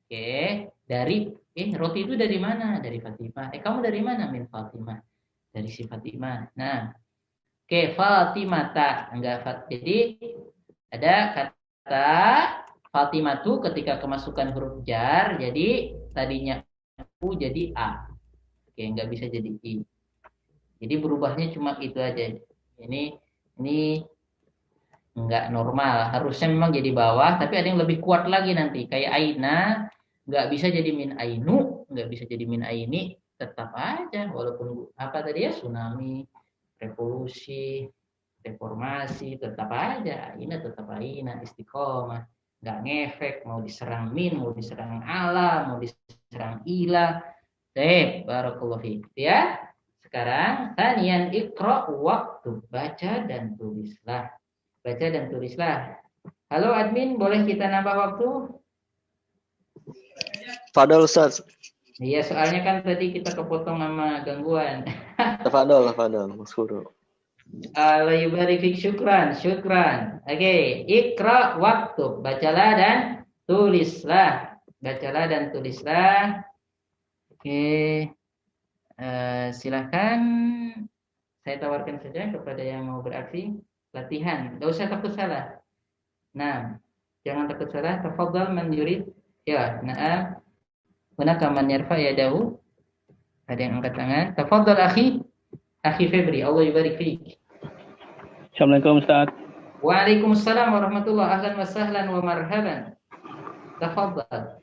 Oke. Dari, roti itu dari mana? Dari Fatimah. Kamu dari mana? Min Fatimah. Dari si Fatimah. Nah, oke, Fatimata. Enggak, jadi ada kata Fatimatu ketika kemasukan huruf jar, jadi tadinya U jadi A. Oke, enggak bisa jadi I. Jadi berubahnya cuma itu aja. Ini enggak normal. Harusnya memang jadi bawah, tapi ada yang lebih kuat lagi nanti. Kayak Aina, enggak bisa jadi min Ainu, enggak bisa jadi min Aini. Tetap aja walaupun apa tadi ya, tsunami, revolusi, reformasi, tetap aja Aina tetap Aina, istiqomah, nggak ngefek, mau diserang min, mau diserang ala, mau diserang ila. Barakallahu fiik ya. Sekarang tanian ikra waktu, baca dan tulislah. Baca dan tulislah. Halo admin, boleh kita nambah waktu? Fadol Ustaz. Iya, soalnya kan tadi kita kepotong sama gangguan. Fadol, Mas Guru. Allah yubarik fik, syukran. Oke, ikra waktu, bacalah dan tulislah. Oke, silahkan saya tawarkan saja kepada yang mau beraksi latihan. Gak usah takut salah. Nah, jangan takut salah. Tafadhal man yurid. Ya, na'am. Hunaka man yarfa yadahu. Ada yang angkat tangan. Tafadhal akhi Febri. Allah yubarik fik. Assalamualaikum Ustaz. Waalaikumsalam warahmatullahi, ahlan wa sahlan wa marhaban. Tafadhal.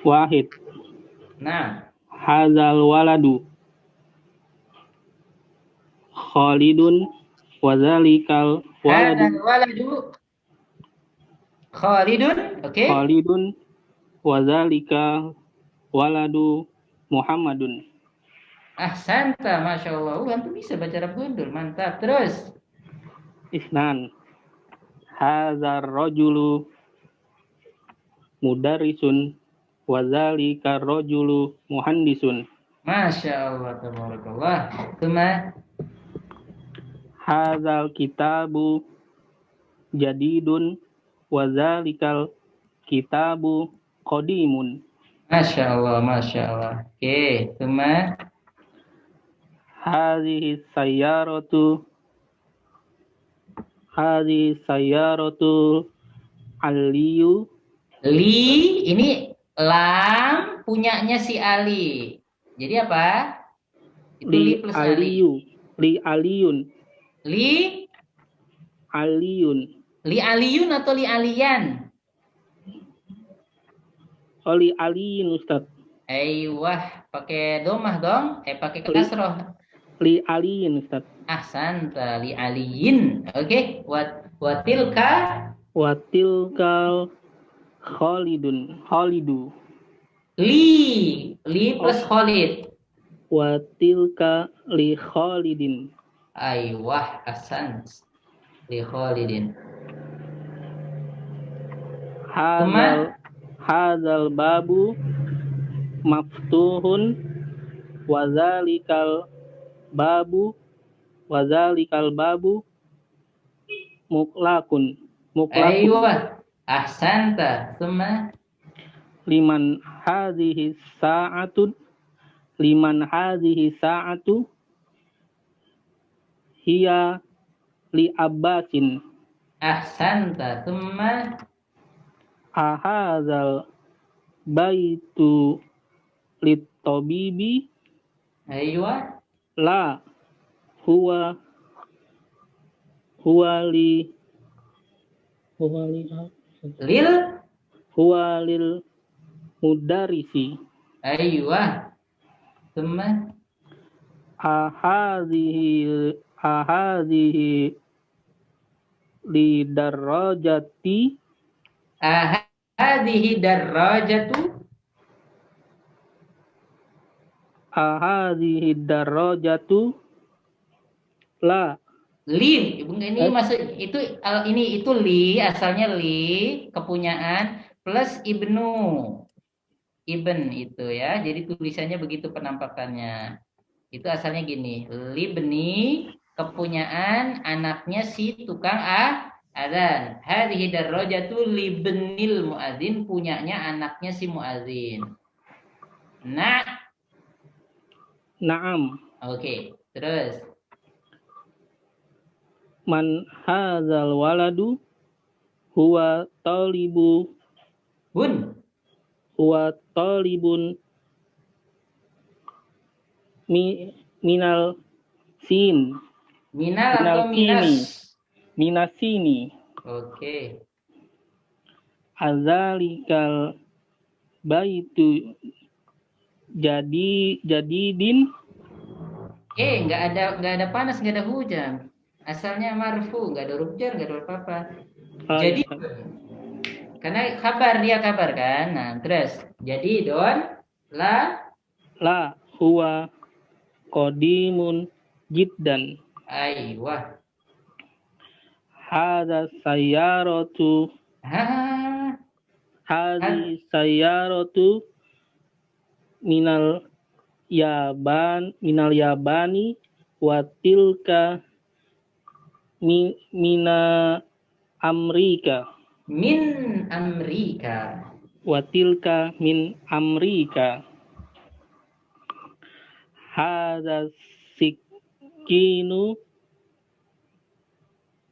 Wahid. Nah, Hadzal waladu Khalidun wazalikal hadzal waladu waladu Khalidun, oke? Khalidun wazalikal waladu Muhammadun. Ahsanta, Masya Allah. Antum bisa baca Arab gundul, mantap. Terus, Isnan. Hadzal rajulu mudarrisun wazalikal rajulu muhandisun. Masya Allah, tabarakallah. Tuma, Hadzal kitabu jadidun wazalikal kitabu qadimun. Masya Allah, Masya Allah. Oke, tuma, Hadhihi sayyaratu aliyu li, ini lam punyanya si Ali. Jadi apa? Itu li plus Ali. li aliyun Li, aliyun li aliyun atau li aliyan? li aliyin Ustaz. Wah, pakai domah dong. Pakai kasroh. Li aliyin Ustaz. Ahsanta, li aliyin. Oke, watilka Watilkal khalidu li plus Khalid. watilka li khalidin. Wah, ahsant. Li Khalidin. Hadzal babu maftuhun wazalikal babu muklakun Ahsanta. Tsumma liman hadhihi sa'atu hiya li abbasin. ahsanta. Tsumma Ahadzal baitu lit tabibi la huwa li lil mudarrisi. Tsumma ahadhihi li darajati hadhihi darajatu la li. Ini maksud itu li, asalnya li kepunyaan plus ibn itu ya. Jadi tulisannya begitu penampakannya. Itu asalnya gini, libni kepunyaan anaknya si tukang adzan. Hadhihi darajatu libnil muadzin, punyanya anaknya si muadzin. Naam. Oke, terus Man hadzal waladu huwa talibun minal sin. Minal atau minas? Minasini. Oke. Azalikal baitu jadidin. Nggak ada panas, nggak ada hujan. Asalnya marfu, nggak ada huruf jar, nggak ada apa-apa. Jadi karena kabar kan. Nah, terus jadi la huwa qadimun jiddan. Wah. Hadza sayyaratu hadhi sayyaratu minal yabani wa tilka mina Amrika. Min Amrika. Watilka min Amrika. Hadza sikinu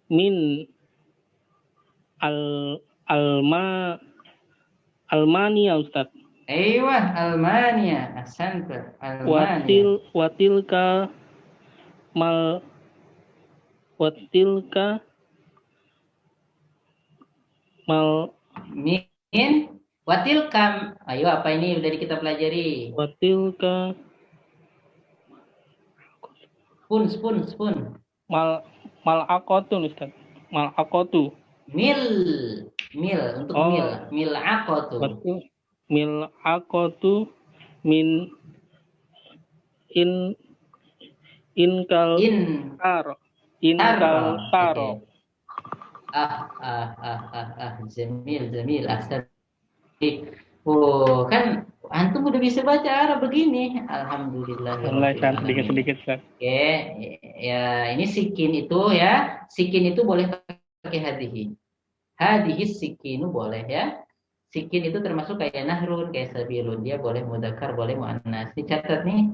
min Almania Ustaz. Almania. Ahsanta. Almania. Watilka min watilkam. Ayo, apa ini udah kita pelajari? Watilka Spun. malakotun Ustaz. Malakotu. Mil untuk Oh. mil akotu. Watil milakotu min inkal taro. Inkal taro. Jamil. Oh, kan antum udah bisa baca Arab begini. Alhamdulillah. Sedikit-sedikit Ustaz. Oke, ya ini sikin itu ya. Sikin itu boleh pakai hadihi. Hadihi sikinu boleh ya. Sikin itu termasuk kayak nahrun, kayak sabilun. Dia boleh mudzakkar, boleh muannas. Dicatat nih.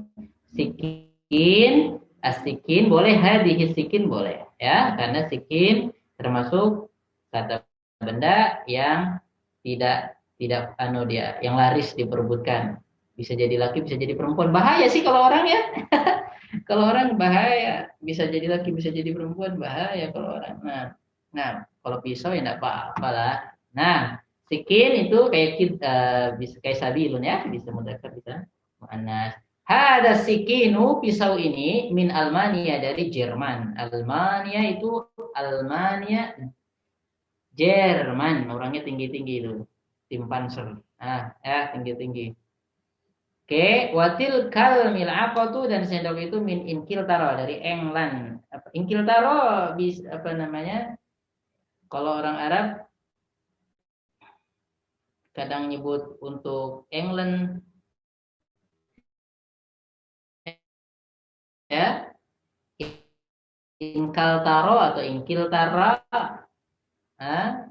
Sikin, asikin boleh, hadihi sikin boleh ya. Karena sikin termasuk kata benda yang tidak yang laris diperebutkan. Bisa jadi laki, bisa jadi perempuan. Bahaya sih kalau orang ya. Kalau orang bahaya, bisa jadi laki, bisa jadi perempuan, bahaya kalau orang. Nah, kalau pisau ya enggak apa-apa lah. Nah, sikin itu kayak bisa kayak sabilun ya, bisa mudzakkar, bisa muannas. Hada sikinu, pisau ini min Almania, dari Jerman. Almania Jerman, orangnya tinggi-tinggi itu. Tim Panzer. Tinggi-tinggi. Oke, watil kal mil'aqatu, dan sendok itu min Inkiltara, dari England. Inkiltara bisa apa namanya? Kalau orang Arab kadang nyebut untuk England ya, Inkaltaro atau Inkiltara.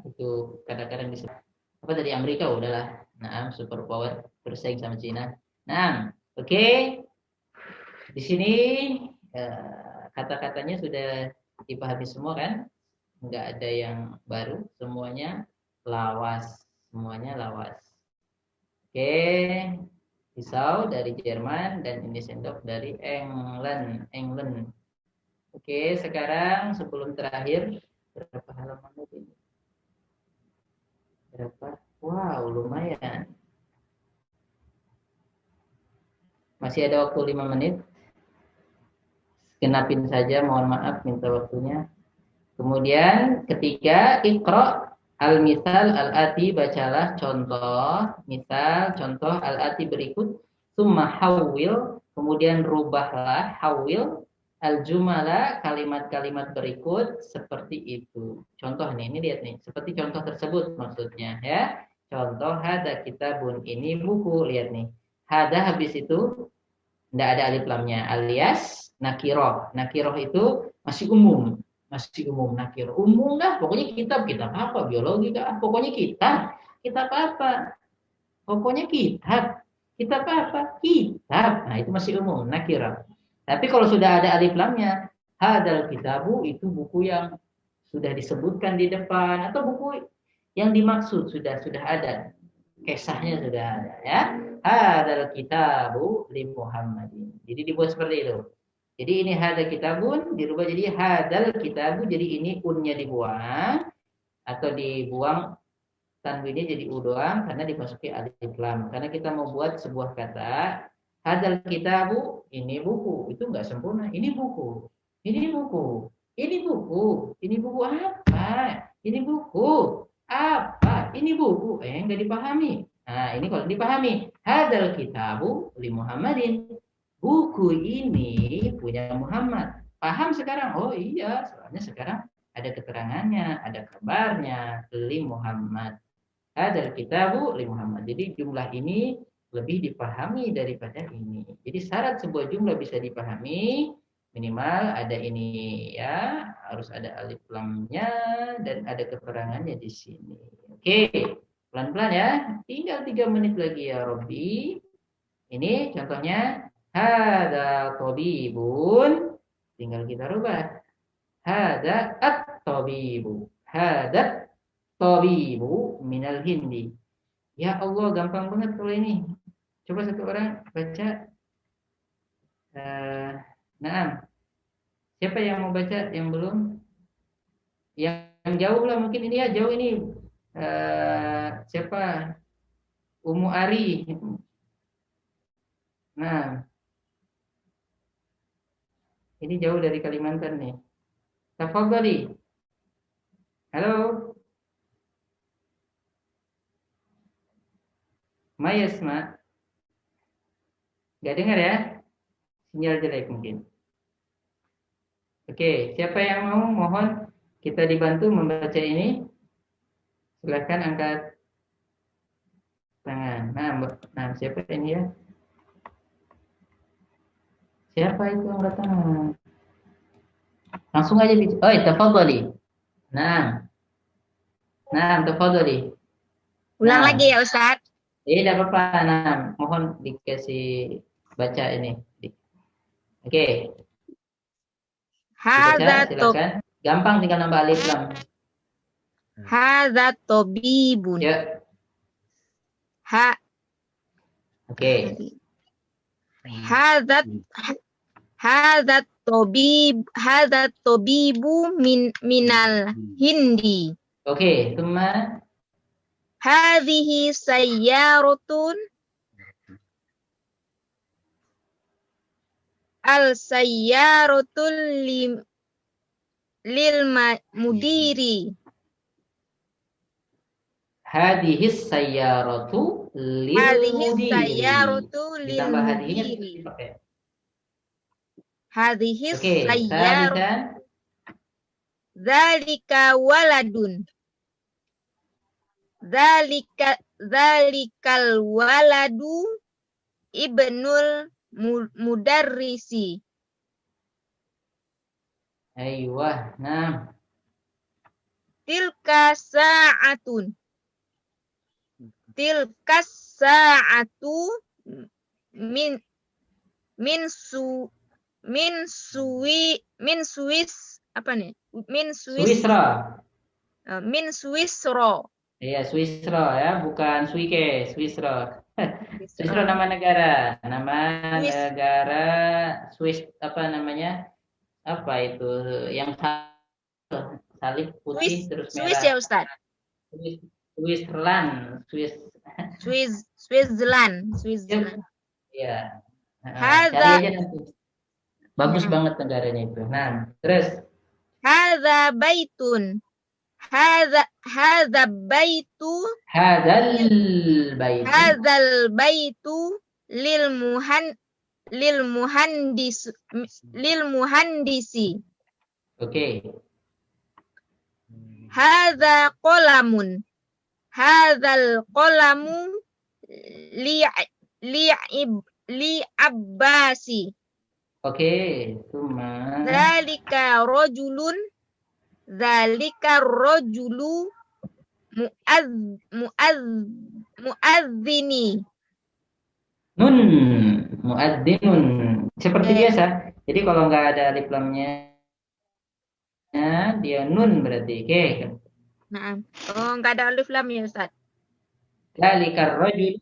Itu kadang-kadang disebut apa dari Amerika udahlah. Nah, super power bersaing sama Cina. Nah, oke. Di sini kata-katanya sudah dipahami semua kan? Enggak ada yang baru, semuanya lawas. Oke. Pisau dari Jerman dan ini sendok dari England. Oke, sekarang sebelum terakhir, berapa halaman ini? Berapa? Wow, lumayan. Masih ada waktu 5 menit. Genapin saja, mohon maaf, minta waktunya. Kemudian ketiga, iqra al-misal al-ati, bacalah contoh, misal, contoh al-ati berikut. Summa hawil, kemudian rubahlah, hawil al-jumala, kalimat-kalimat berikut seperti itu. Contoh ini lihat nih, seperti contoh tersebut maksudnya ya. Contoh hada kitabun, ini buku, lihat nih. Hada habis itu tidak ada alif lamnya, alias nakiroh. Nakiroh itu masih umum nakiroh. Umum dah, pokoknya kitab apa, biologi kah, pokoknya kitab apa, pokoknya kitab apa, kitab. Nah, itu masih umum, nakiroh. Tapi kalau sudah ada alif lamnya, hadal kitabu, itu buku yang sudah disebutkan di depan, atau buku yang dimaksud sudah ada, kisahnya sudah ada ya. Hadal kitabu li Muhammadin. Jadi dibuat seperti itu. Jadi ini hadal kitabun dirubah jadi hadal kitabu, jadi ini unnya dibuang atau dibuang tanwinnya jadi u doang karena dimasuki alif lam. Karena kita mau buat sebuah kata hadal kitabu, ini buku, itu enggak sempurna. Ini buku apa? Ini buku apa? Ini buku enggak dipahami. Nah, ini kalau dipahami, hadal kitabu li Muhammadin. Buku ini punya Muhammad. Paham sekarang? Oh iya, soalnya sekarang ada keterangannya, ada kabarnya, li Muhammad. Hadal kitabu li Muhammad. Jadi jumlah ini lebih dipahami daripada ini. Jadi syarat sebuah jumlah bisa dipahami, minimal ada ini ya, harus ada alif lamnya dan ada keterangannya di sini. Oke. Pelan-pelan ya, tinggal 3 menit lagi ya Robbi. Ini contohnya, hada tabibun, tinggal kita rubah. Hada at-tabibu. Hada tabibu minal hindi. Ya Allah, gampang banget kalau ini. Coba satu orang baca. Naam. Siapa yang mau baca, yang belum? Yang jauh lah, mungkin ini ya, jauh ini. Siapa? Umu Ari. Nah, ini jauh dari Kalimantan nih. Tafadhali. Halo. Mayasma. Gak dengar ya? Sinyal jelek mungkin. Oke, siapa yang mau? Mohon kita dibantu membaca ini. Silakan angkat tangan. Nah, siapa ini ya? Siapa itu angkat tangan? Langsung aja bicara. Oh, tafadhali. Nah, tafadhali. Ulang Nah. lagi ya Ustaz. Tidak apa-apa. Nah, mohon dikasih baca ini. Oke. Dibaca, silakan. Gampang tinggal nambah alif lam. Hadza tabibun. Ya. Oke. Hadza tabibu minal Hindi. Oke, Tuma. Hadhihi sayyaratun al-sayyaratul lil mudiri. Hadhihi sayyaratu lil mudiri. Ditambah hadhihinya dipakai. Hadhihi Oke, sayyaratu dzalika waladun. Dzalikal waladu ibnul mudarrisi. Aiyah, nah. Tilka sa'atu min Swiss apa nih? Swisra. Min Swissro. Iya, Swisra ya, bukan Swike, Swisra. Swisra nama negara, negara Swiss apa namanya? Apa itu yang salib putih terus merah? Swiss ya Ustaz. Switzerland. Iya. Cari aja nanti. Bagus banget negaranya itu. Nah, terus. Hadza baitun. Hadzal baitu lil muhandisi. Oke. Hadzal qalamu li Abbasi. Oke, Tuma. Dzalika rajulu muadzini. Nun, muadzzinun. Seperti biasa. Jadi kalau nggak ada alif lamnya, dia nun berarti. Oke. Nah, nggak ada alif lam ya Ustaz. Dzalikar rajul.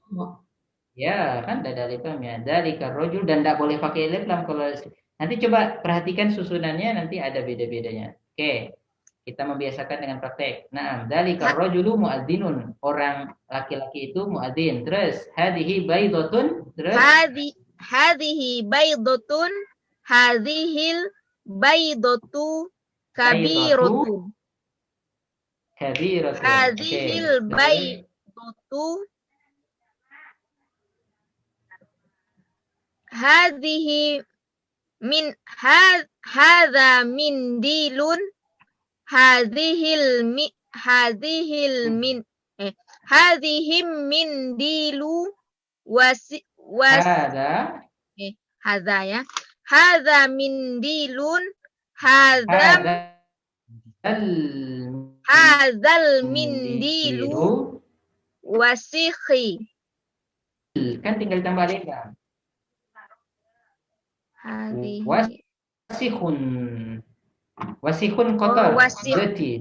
Ya, kan ada alif lam ya. Dzalikar rajul dan tidak boleh pakai alif lam kalau nanti coba perhatikan susunannya nanti ada beda-bedanya. Oke. Kita membiasakan dengan praktek. Nah, dzalikar rajulu muadzinun. Orang laki-laki itu muadzin. Terus hadhihi baidatun. Terus hadhihi baidatun. Hadhil baidatu kabiratun. Hadhil baidatu. Hadhihi min hadza min dilun. Hadhihim min dilu hadza ya. Hadza min dilun. Hadzal min dilu wasikhi. Kan tinggal tambah alif lam. Wasikhun kotor.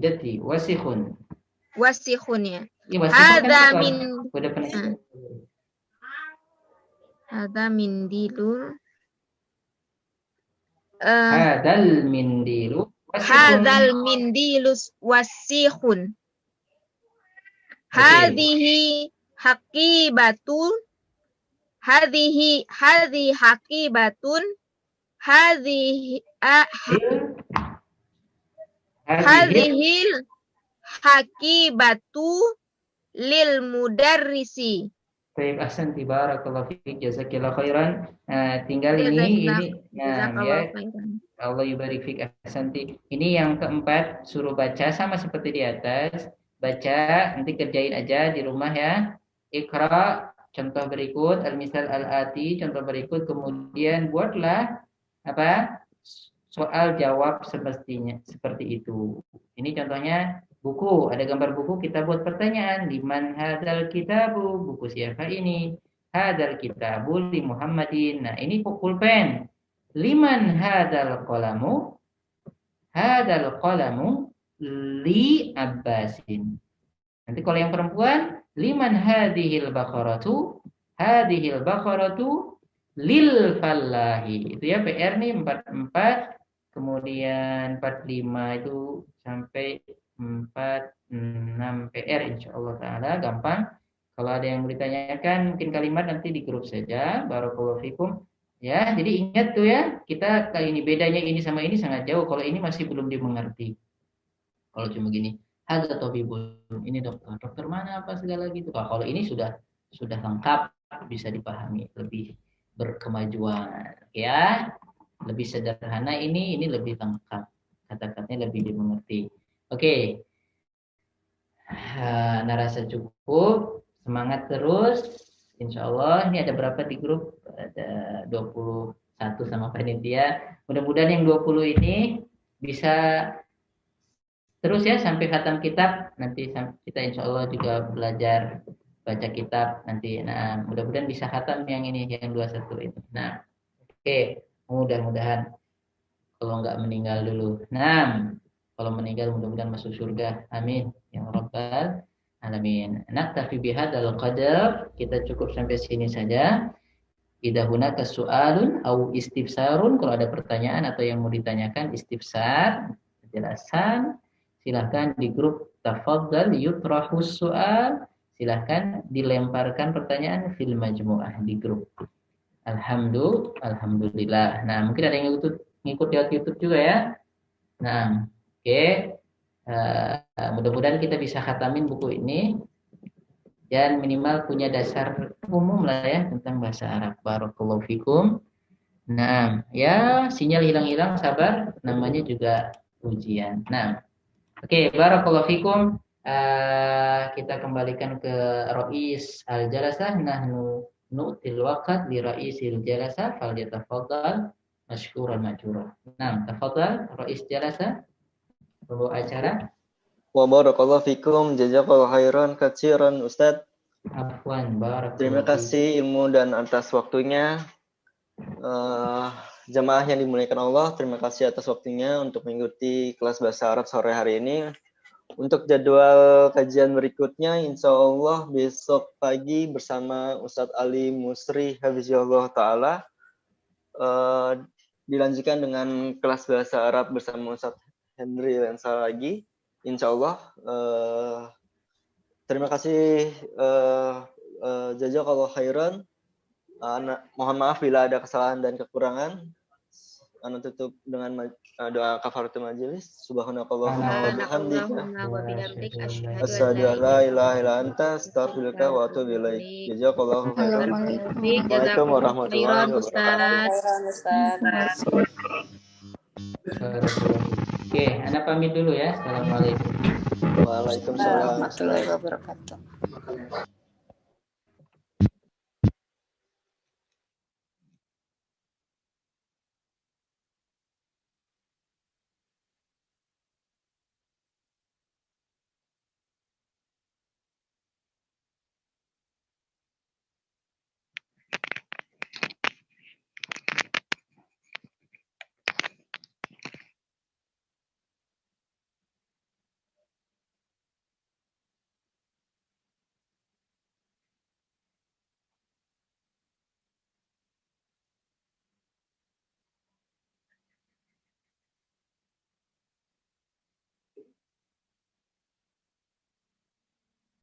Deti. Wasikhun ya. Hadza min dilul. Hadzal min dilu. Hadzal min dilus wasikhun. Hadhihi haqibatun. Hadhihi haqibatun. Hadhihil haqibatu lil mudarrisi. Baik, ahsanti, barakallahu fiik, jazakillahu khairan. Tinggal ini ya, Allah yubarik fiik, ahsanti. Ini yang keempat, suruh baca sama seperti di atas. Baca, nanti kerjain aja di rumah ya. Iqra, contoh berikut, al-misal al-ati, contoh berikut, kemudian buatlah apa? Soal jawab semestinya seperti itu. Ini contohnya buku, ada gambar buku, kita buat pertanyaan, liman hadzal kitabu, buku siapa ini? Hadzal kitabu li Muhammadin. Nah, ini pulpen. Liman hadzal qalamu? Hadzal qalamu li Abbasin. Nanti kalau yang perempuan, liman hadhil baqaratu? Hadhil baqaratu lil fallahi. Itu ya PR nih 44, kemudian 45 itu sampai 46 PR, insyaallah taala gampang. Kalau ada yang ditanyakan mungkin kalimat nanti di grup saja. Barakallahu fikum. Ya, jadi ingat tuh ya, kita kali ini bedanya ini sama ini sangat jauh. Kalau ini masih belum dimengerti. Kalau cuma gini, hadza tabibun, ini dokter. Dokter mana apa segala gitu. Kalau ini sudah lengkap, bisa dipahami, lebih berkemajuan ya. Lebih sederhana ini lebih lengkap. Kata-katanya lebih dimengerti. Oke. Narasa cukup, semangat terus. Insya Allah ini ada berapa di grup? Ada 21 sama panitia. Mudah-mudahan yang 20 ini bisa terus ya sampai khatam kitab. Nanti kita insya Allah juga belajar baca kitab nanti. Nah, mudah-mudahan bisa khatam yang ini, yang 21 itu. Nah, oke. Mudah-mudahan kalau nggak meninggal dulu. Nah, kalau meninggal mudah-mudahan masuk surga. Amin. Ya Rabbal Alamin. Naktafi bihadzal qadar. Kita cukup sampai sini saja. Idza hunaka su'alun au istifsarun, kalau ada pertanyaan atau yang mau ditanyakan istifsar, penjelasan, silahkan di grup tafadhal yutrahus su'al. Silahkan dilemparkan pertanyaan fil majmu'ah di grup. Alhamdulillah. Nah, mungkin ada yang ngikut lewat YouTube juga ya. Nah, oke. Mudah-mudahan kita bisa khatamin buku ini dan minimal punya dasar umum lah ya tentang bahasa Arab. Barakallahu fikum. Nah, ya sinyal hilang-hilang, sabar, namanya juga ujian. Nah, oke, barakallahu fikum. Kita kembalikan ke Rais al-Jalasah. Nahnu nu'til waqt li Raisil Jalasah falyatafaddal mashkuran ma'jura. Nah, tafadhal Rais Jalasah. Pembawa acara. Wa barakallahu fikum, jazakallahu khairan katsiran Ustaz. Afwan, barakallahu. Terima kasih ilmu dan atas waktunya. Jamaah yang dimuliakan Allah, terima kasih atas waktunya untuk mengikuti kelas bahasa Arab sore hari ini. Untuk jadwal kajian berikutnya, insya Allah besok pagi bersama Ustadz Ali Musri Hafizahullah Ta'ala. Dilanjutkan dengan kelas bahasa Arab bersama Ustadz Henry Lensa lagi, insya Allah. Terima kasih, jazakallahu khairan. Mohon maaf bila ada kesalahan dan kekurangan. Anu tutup dengan doa kafaratul majelis. Subhanakallahumma wa bihamdika asyhadu an la ilaha illa anta astaghfiruka wa atubu ilaik. Jazakallahu khairan. Waalaikumsalam warahmatullahi wabarakatuh. Oke, Anda pamit dulu ya. Assalamualaikum. Waalaikumsalam Warahmatullahi wabarakatuh.